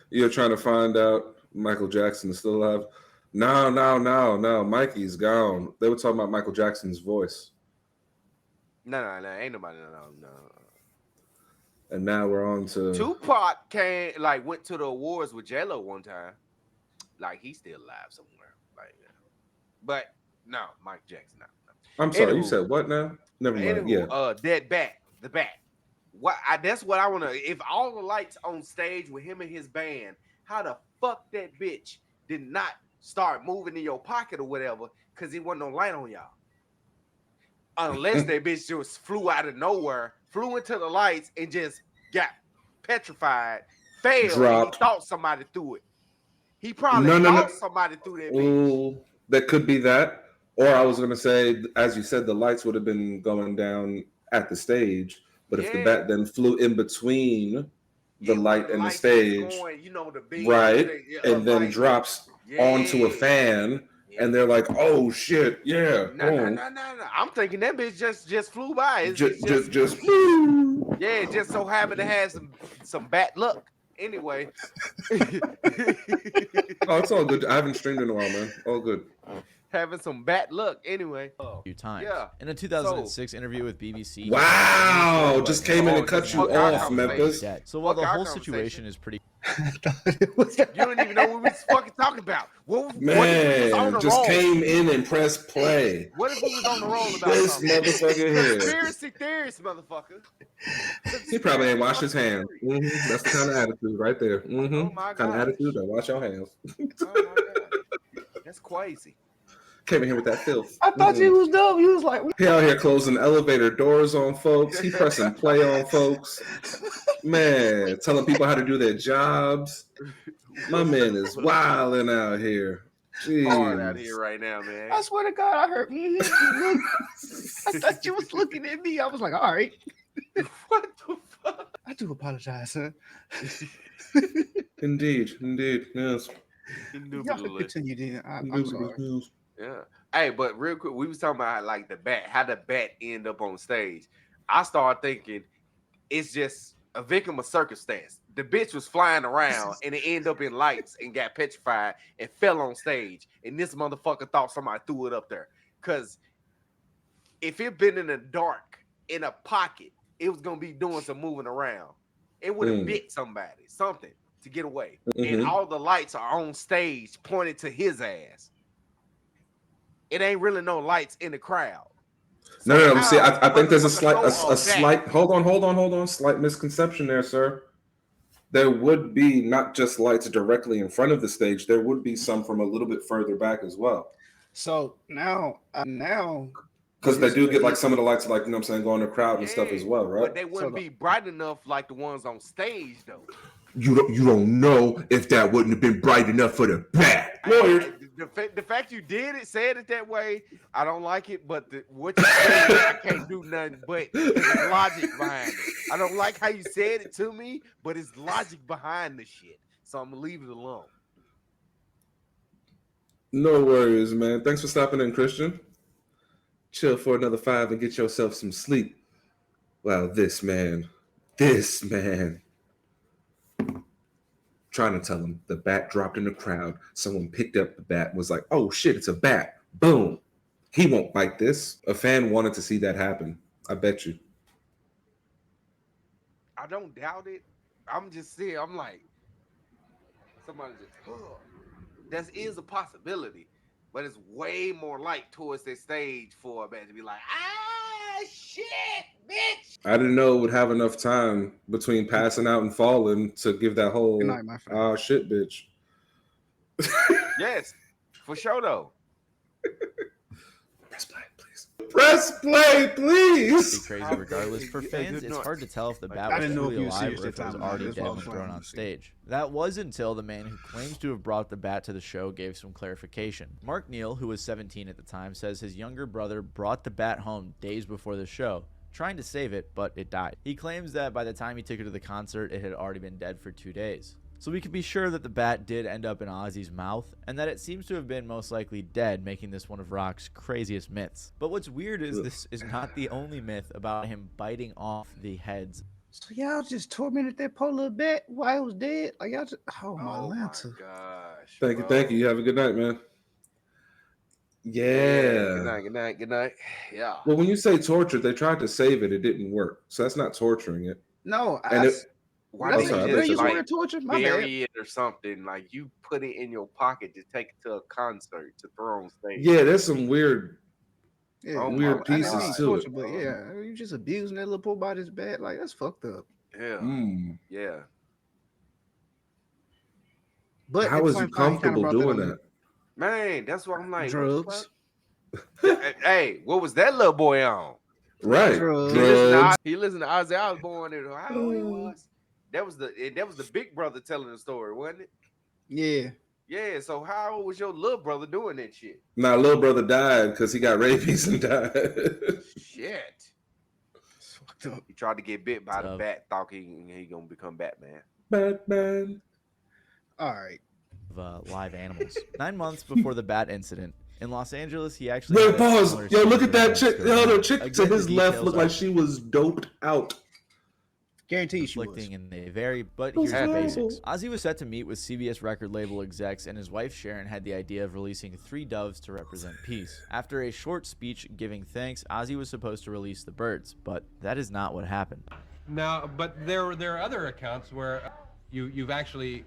You're trying to find out Michael Jackson is still alive? No. Mikey's gone. They were talking about Michael Jackson's voice. No, ain't nobody. No. And now we're on to Tupac went to the awards with J-Lo one time. Like he's still alive somewhere. But no, Mike Jackson. No. I'm sorry, you said what now? Never mind. That bat, the bat. That's what I want to. If all the lights on stage with him and his band, how the fuck that bitch did not start moving in your pocket or whatever? Because it wasn't no light on y'all. Unless that bitch just flew out of nowhere, flew into the lights and just got petrified, failed, and he thought somebody threw it. He probably thought somebody threw that bitch. Ooh. That could be that. Or I was going to say, as you said, the lights would have been going down at the stage. But if the bat then flew in between the light and the lights stage, going, you know, the beams, right, yeah, and then like, drops onto a fan, and they're like, "Oh shit, yeah, No. I'm thinking that bitch just flew by. It's just yeah, it just so happened to have some bad luck. Anyway, oh, it's all good. I haven't streamed in a while, man. All good. Having some bad luck. Anyway, few times. yeah. In a 2006 interview with BBC, he Wow, said just that came in his and cut you fuck off, out was already Memphis. dead. So while Fuck the our whole conversation. situation is pretty You don't even know what we was fucking talking about. What if we was on Man, the just roll? came in and pressed play. What if we was on the roll about This something? motherfucker here. Conspiracy theories, motherfucker. He probably ain't washed his hands. That's the kind of attitude right there. Oh my Kind of gosh. attitude that wash your hands. Oh my god, that's crazy. Came in here with that filth. I thought you was dumb. You was like, He out here closing elevator doors on folks. He pressing play on folks. Man, telling people how to do their jobs. My man is wilding out here. Hard out Jeez. here right now, man. I swear to God, I heard. I thought you was looking at me. I was like, all right. What the fuck? I do apologize, son. Indeed, yes. Y'all can continue then. I'm sorry. Yeah. Hey, but real quick, we was talking about like the bat, how the bat end up on stage. I started thinking it's just a victim of circumstance. The bitch was flying around and it ended up in lights and got petrified and fell on stage. And this motherfucker thought somebody threw it up there. Cause if it been in the dark in a pocket, it was gonna be doing some moving around. It would have bit somebody, something to get away. And all the lights are on stage pointed to his ass. It ain't really no lights in the crowd. So No. See, I think there's a slight, slight. Hold on. Slight misconception there, sir. There would be not just lights directly in front of the stage. There would be some from a little bit further back as well. So now, because they do get like some of the lights, like, you know what I'm saying, go in the crowd and stuff as well, right? But they wouldn't be bright enough like the ones on stage, though. You don't know if that wouldn't have been bright enough for the bat. Lawyer. The fact you said it that way, I don't like it. But what you said, I can't do nothing but there's logic behind it. I don't like how you said it to me, but it's logic behind the shit. So I'm gonna leave it alone. No worries, man. Thanks for stopping in, Christian. Chill for another 5 and get yourself some sleep. Wow, this man, trying to tell him the bat dropped in the crowd. Someone picked up the bat and was like, oh shit, it's a bat. Boom. He won't bite this. A fan wanted to see that happen. I bet you. I don't doubt it. I'm just saying, I'm like, somebody just, that is a possibility. But it's way more light towards the stage for a bat to be like, shit, bitch. I didn't know it would have enough time between passing out and falling to give that whole, Good night, my friend. Shit, bitch. Yes, for sure, though. Press play, please. Press play, please. Be crazy regardless. For fans, it's hard to tell if the bat was truly alive or if it was already dead when thrown on stage. That was until the man who claims to have brought the bat to the show gave some clarification. Mark Neal, who was 17 at the time, says his younger brother brought the bat home days before the show, trying to save it, but it died. He claims that by the time he took it to the concert, it had already been dead for 2 days. So we can be sure that the bat did end up in Ozzy's mouth, and that it seems to have been most likely dead, making this one of Rock's craziest myths. But what's weird is this is not the only myth about him biting off the heads. So y'all just tormented that poor little bat while it was dead? Like y'all just, oh my gosh. Thank you. You have a good night, man. Yeah. Good night. Yeah. Well, when you say torture, they tried to save it. It didn't work. So that's not torturing it. No, why don't you just like torture? My bury it or something? Like you put it in your pocket to take it to a concert to throw on stage. Yeah, there's some weird pieces to torture, it. but yeah, you just abusing that little poor body's bad. Like that's fucked up. Yeah. Yeah. But how is you comfortable doing that? Man, that's what I'm like. Drugs. Hey, what was that little boy on? Right. Drugs. He listened to Ozzy Osbourne and how old he was. That was the big brother telling the story, wasn't it? Yeah. Yeah. So how old was your little brother doing that shit? My little brother died because he got rabies and died. Shit. He tried to get bit by the Of- bat, thought he gonna become Batman. Batman. All right. live animals. 9 months before the bat incident in Los Angeles, he actually Wait, had a pause. similar Yo, look series at of that events chick. go Yo, the down. chick to Again, the his left details looked are like she was doped out. Guarantee she was. conflicting and they vary, but Those here's the horrible. basics. Ozzy was set to meet with CBS record label execs, and his wife Sharon had the idea of releasing 3 doves to represent peace. After a short speech giving thanks, Ozzy was supposed to release the birds, but that is not what happened. Now, but there are other accounts where you've actually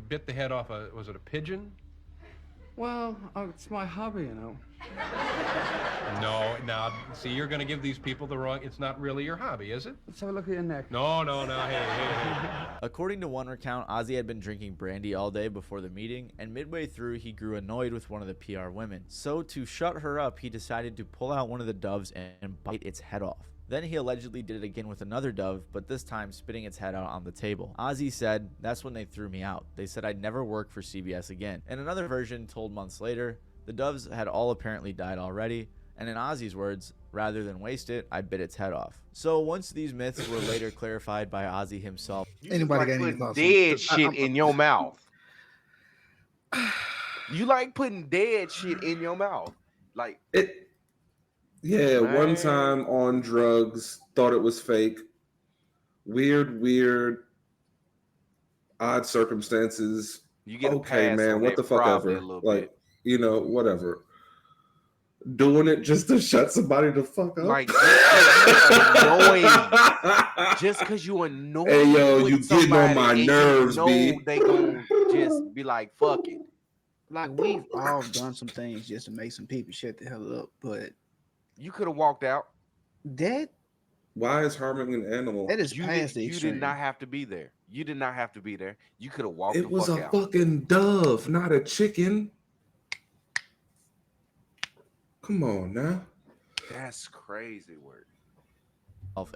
bit the head off was it a pigeon? Well, it's my hobby, you know. No, now see, you're going to give these people the wrong. It's not really your hobby, is it? Let's have a look at your neck. No. Hey. According to one recount, Ozzy had been drinking brandy all day before the meeting, and midway through, he grew annoyed with one of the PR women. So to shut her up, he decided to pull out one of the doves and bite its head off. Then he allegedly did it again with another dove, but this time spitting its head out on the table. Ozzy said, "That's when they threw me out. They said I'd never work for CBS again." And another version told months later, the doves had all apparently died already, and in Ozzy's words, "Rather than waste it, I bit its head off." So once these myths were later clarified by Ozzy himself, Anybody Like got any putting thoughts? dead shit in your mouth. You like putting dead shit in your mouth. Like, Yeah, one Man. time on drugs, thought it was fake. Weird, odd circumstances. you get a Okay, pass man, on what that the fuck probably ever. a little Like, whatever. Doing it just to shut somebody the fuck up. Like, just because you annoyed. Hey, yo, with you getting on somebody my and nerves, you know B. they gonna just be like, fuck it. Like, we've all done some things just to make some people shut the hell up, but You could have walked out. that Why is harming an animal? that is You past the did extreme. not have to be there. You did not have to be there. You could have walked It the was fuck a out. fucking dove, not a chicken. Come on now. That's crazy work.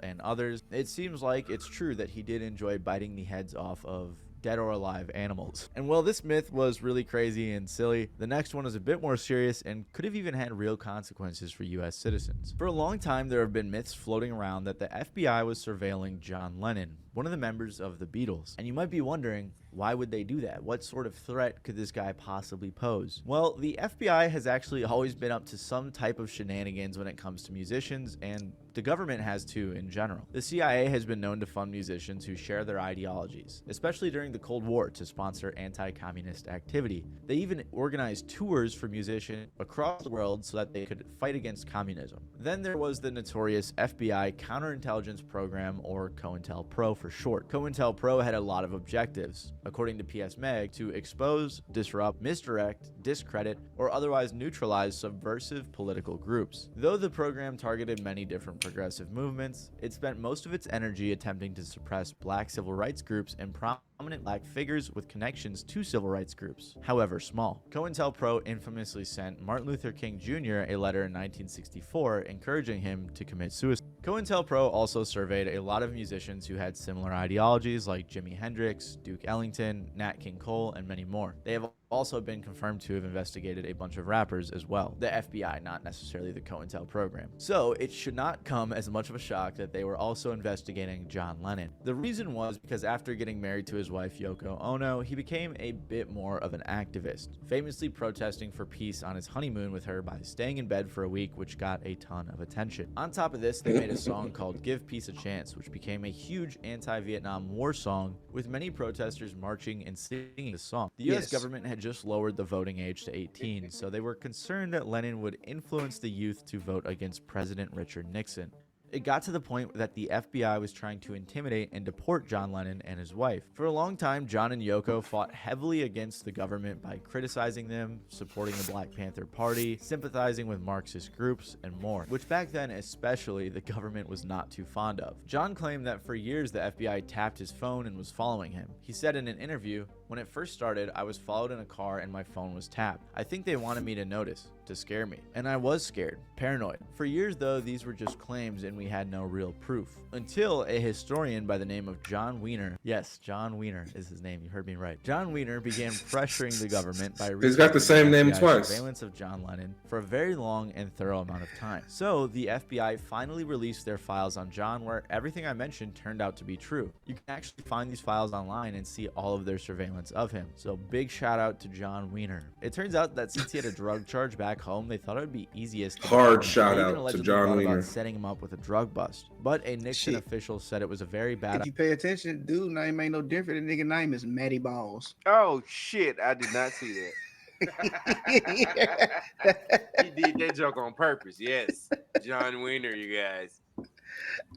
and others, it seems like it's true that he did enjoy biting the heads off of dead or alive animals. And while this myth was really crazy and silly, the next one is a bit more serious and could have even had real consequences for US citizens. For a long time, there have been myths floating around that the FBI was surveilling John Lennon, one of the members of the Beatles. And you might be wondering, why would they do that? What sort of threat could this guy possibly pose? Well, the FBI has actually always been up to some type of shenanigans when it comes to musicians, and the government has too in general. The CIA has been known to fund musicians who share their ideologies, especially during the Cold War, to sponsor anti-communist activity. They even organized tours for musicians across the world so that they could fight against communism. Then there was the notorious FBI counterintelligence program, or COINTELPRO for short. COINTELPRO had a lot of objectives, according to PS Mag, to expose, disrupt, misdirect, discredit, or otherwise neutralize subversive political groups. Though the program targeted many different progressive movements, it spent most of its energy attempting to suppress black civil rights groups and prominent black figures with connections to civil rights groups, however small. COINTELPRO infamously sent Martin Luther King Jr. a letter in 1964 encouraging him to commit suicide. COINTELPRO also surveyed a lot of musicians who had similar ideologies like Jimi Hendrix, Duke Ellington, Nat King Cole, and many more. They have also been confirmed to have investigated a bunch of rappers as well. The FBI, not necessarily the COINTEL program. So it should not come as much of a shock that they were also investigating John Lennon. The reason was because after getting married to his wife Yoko Ono, he became a bit more of an activist, famously protesting for peace on his honeymoon with her by staying in bed for a week, which got a ton of attention. On top of this, they made a song called Give Peace a Chance, which became a huge anti-Vietnam War song, with many protesters marching and singing the song. The US government had just lowered the voting age to 18, so they were concerned that Lennon would influence the youth to vote against President Richard Nixon. It got to the point that the FBI was trying to intimidate and deport John Lennon and his wife. For a long time, John and Yoko fought heavily against the government by criticizing them, supporting the Black Panther Party, sympathizing with Marxist groups, and more, which back then especially the government was not too fond of. John claimed that for years the FBI tapped his phone and was following him. He said in an interview, When it first started, I was followed in a car and my phone was tapped. I think they wanted me to notice, to scare me. And I was scared, paranoid. For years though, these were just claims and we had no real proof. Until a historian by the name of John Wiener, yes, John Wiener is his name, you heard me right. John Wiener began pressuring the government by He's got the same name FBI's twice. surveillance of John Lennon for a very long and thorough amount of time. So the FBI finally released their files on John, where everything I mentioned turned out to be true. You can actually find these files online and see all of their surveillance of him. So big shout out to John Wiener. It turns out that since he had a drug charge back home, they thought it would be easiest to Hard get him. shout They even out to allegedly John thought Wiener. about setting him up with a drug bust. But a Nixon Shit. official said it was a very bad If you pay attention, dude name ain't no different. The nigga name is Matty Balls. Oh shit! I did not see that. He did that joke on purpose. Yes, John Wiener, you guys.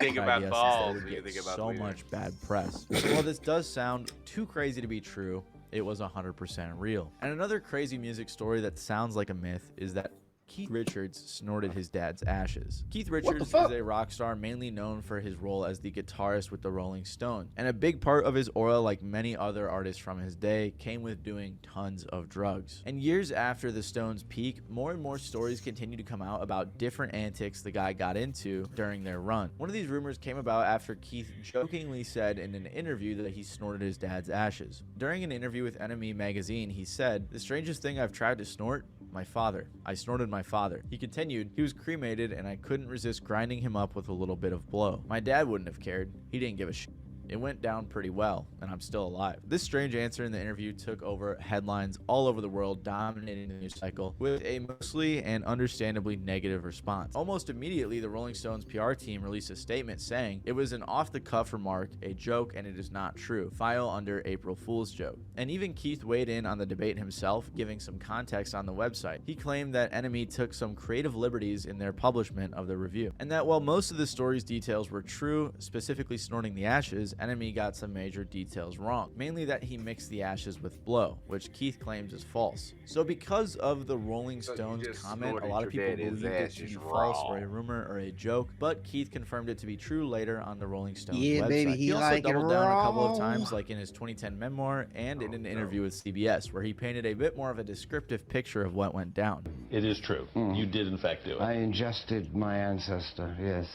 Think about ideas balls instead when you would think get about so Wiener. much bad press. While this does sound too crazy to be true, it was 100% real. And another crazy music story that sounds like a myth is that Keith Richards snorted his dad's ashes. Keith Richards is a rock star mainly known for his role as the guitarist with the Rolling Stones. And a big part of his aura, like many other artists from his day, came with doing tons of drugs. And years after the Stones' peak, more and more stories continue to come out about different antics the guy got into during their run. One of these rumors came about after Keith jokingly said in an interview that he snorted his dad's ashes. During an interview with NME magazine, he said, "The strangest thing I've tried to snort? My father. I snorted my father." He continued, "He was cremated and I couldn't resist grinding him up with a little bit of blow. My dad wouldn't have cared. He didn't give a shit. It went down pretty well, and I'm still alive." This strange answer in the interview took over headlines all over the world, dominating the news cycle with a mostly and understandably negative response. Almost immediately, the Rolling Stones PR team released a statement saying it was an off-the-cuff remark, a joke, and it is not true. File under April Fool's joke. And even Keith weighed in on the debate himself, giving some context on the website. He claimed that NME took some creative liberties in their publishment of the review, and that while most of the story's details were true, specifically snorting the ashes, NME got some major details wrong, mainly that he mixed the ashes with blow, which Keith claims is false. So because of the Rolling Stones comment, a lot of people believed it to be false or a rumor or a joke, but Keith confirmed it to be true later on the Rolling Stones Yeah, website. baby, He he also like it doubled down a couple of raw. times, like in his 2010 memoir and in an interview with CBS, where he painted a bit more of a descriptive picture of what went down. It is true. You did, in fact, do it. I ingested my ancestor, yes.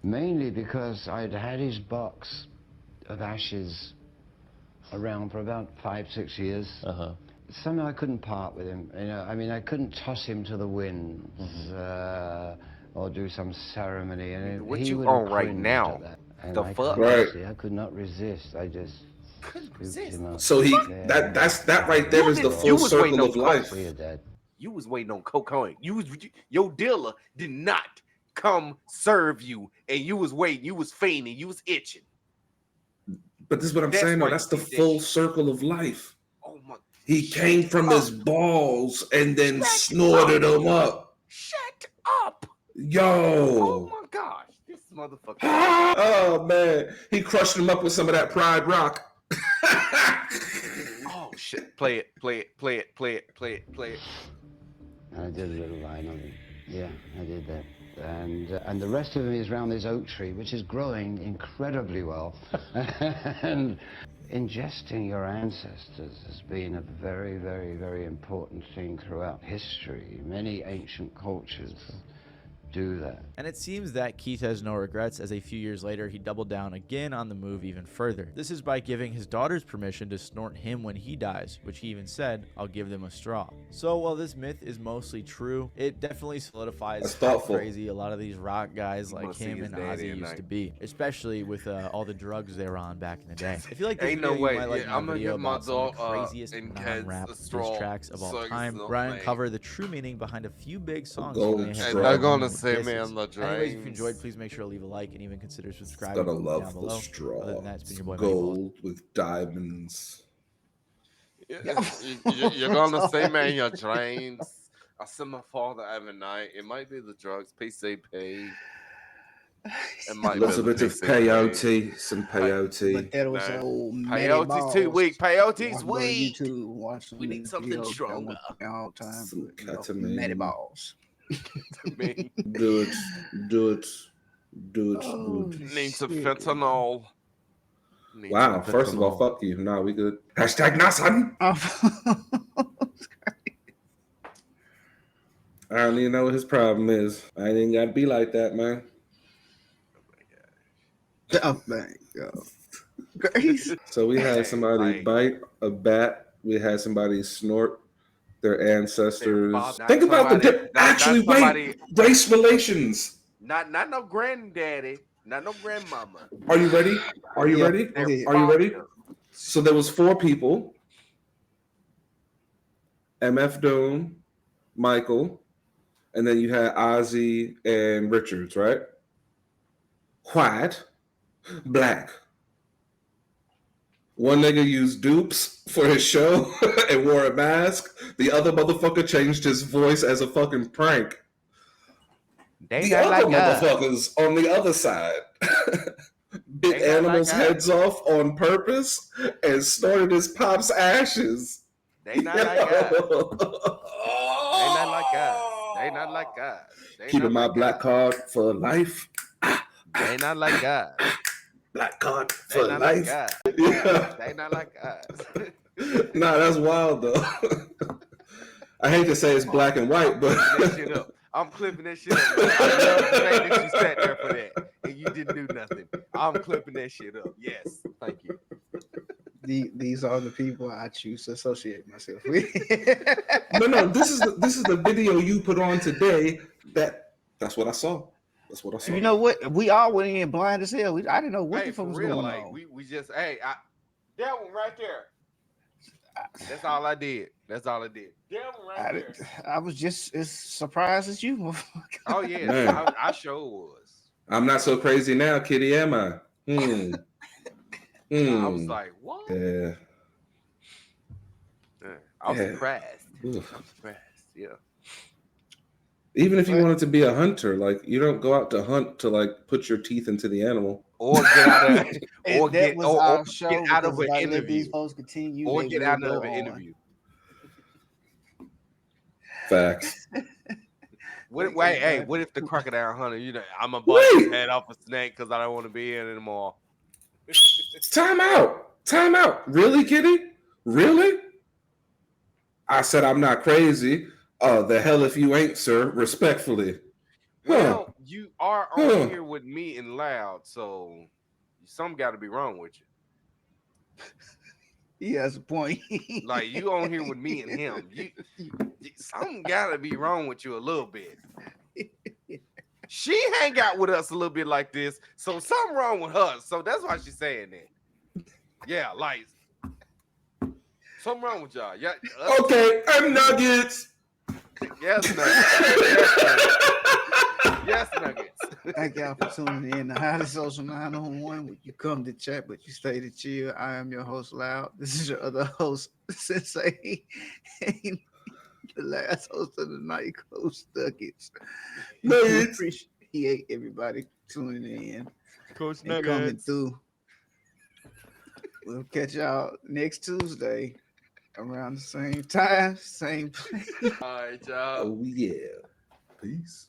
Mainly because I'd had his box of ashes around for about 5-6 years. Somehow I couldn't part with him. You know, I mean, I couldn't toss him to the winds or do some ceremony. And What he you would on right cringe now? at that. And The I fuck? couldn't Right. see, I could not resist. I just scooped him up. So he there. that right there is the full circle of life. For your dad. You was waiting on cocaine. Your dealer did not come serve you, and you was waiting. You was fainting. You was itching. But this is what I'm That's saying, though. why That's you the did that full shit. circle of life. Oh my! He came from his balls and then snorted them up. Shut up! Yo. Oh my gosh, this motherfucker. Oh man, he crushed him up with some of that Pride Rock. Oh shit! Play it! Play it! Play it! Play it! Play it! Play it! I did a little line of it. Yeah, I did that. And the rest of him is around this oak tree, which is growing incredibly well. And ingesting your ancestors has been a very, very, very important thing throughout history. Many ancient cultures do that. And it seems that Keith has no regrets, as a few years later he doubled down again on the move even further. This is by giving his daughters permission to snort him when he dies, which he even said, "I'll give them a straw." So while this myth is mostly true, it definitely solidifies That's how thoughtful. crazy a lot of these rock guys like wanna see him his and daddy Ozzy at used night. to be, especially with all the drugs they were on back in the day. If you like this Ain't video, no way. you might like Yeah, my I'm gonna video give my about some of the dog, craziest in case non-rap a diss straw tracks of all sucks time, the where I flame. uncover the true meaning behind a few big songs gold you may have straw. heard And they're gonna with say me disses. on the Anyways, if you drains. enjoyed, please make sure to leave a like and even consider subscribing Gotta down love below. the straw. Other than that, it's been your boy It's Manny Balls. gold with diamonds. You're gonna say me in your dreams. I see my father every night. It might be the drugs, PCP. It might Lots be of the bit of PCP. peyote, some peyote. But that was No. old Matty Peyote's too Balls. weak. Peyote's Watch, go to weak. YouTube, watch some We need of the something videos stronger. all the time. Some But, you know, ketamine. Matty Balls. Me. Do it. Do it. Do it. Oh, Good. Need some shit. fentanyl. Wow. First of all, fuck you. Nah, we good. Hashtag not son. I don't even know what his problem is. I ain't even got to be like that, man. Oh my God. Grace. So we had somebody like- bite a bat. We had somebody snort their ancestors. father- Think not about the somebody- not actually somebody- race relations. Not no granddaddy, not no grandmama. Are you ready? Are you Yeah, ready? go ahead. Are you ready? Father. So there was 4 people. MF Doom, Michael, and then you had Ozzy and Richards, right? White, black. One nigga used dupes for his show and wore a mask. The other motherfucker changed his voice as a fucking prank. They The not other like us. motherfuckers on the other side bit They not animals' like us. heads off on purpose and snorted his pop's ashes. They not like us. They not like us. They not like us. They Keeping not my like black us. card for life. They not like us. Black card They for not life. like us. Yeah. They not like us. Nah, that's wild though. I hate to say it's black and white, but that shit up. I'm clipping that shit up. I love the fact that you sat there for that and you didn't do nothing. I'm clipping that shit up. Yes, thank you. These are the people I choose to associate myself with. no, this is the video you put on today. That's what I saw. That's what I saw. You know what? We all went in blind as hell. I didn't know what Hey, the fuck for was real, going like on. we just that one right there. That's all I did. That's all I did. That one right there. I was just as surprised as you. Oh yeah, Man. I sure was. I'm not so crazy now, Kitty, am I? I was like, what? Yeah. I was Yeah. surprised. Oof. I'm surprised. Yeah. Even if you wanted to be a hunter, like you don't go out to hunt to like put your teeth into the animal. Or get out of or that get was or our show get out of because an if I let these interview. folks continue, Or they get will out go of an on. interview. Facts. What if the crocodile hunter, I'm gonna bust his head off a snake because I don't want to be in anymore. Time out. Time out. Really, Kitty? Really? I said I'm not crazy. The hell if you ain't, sir. Respectfully. Well, you are on Huh. here with me and Loud, so something got to be wrong with you. He has a point. Like you on here with me and him. Something got to be wrong with you a little bit. She hang out with us a little bit like this, so something wrong with her. So that's why she's saying that. Yeah, like something wrong with y'all. Yeah. Okay, I'm Nuggets. Yes, Nuggets. Yes, Nuggets. Thank y'all for tuning in to Highly Social 901. When you come to chat, but you stay to chill. I am your host, Loud. This is your other host, Sensei. The last host of the night, Coach Nuggets. We appreciate everybody tuning in. Coach and coming Nuggets. through. We'll catch y'all next Tuesday around the same time, same place. All right, y'all. Oh yeah. Peace.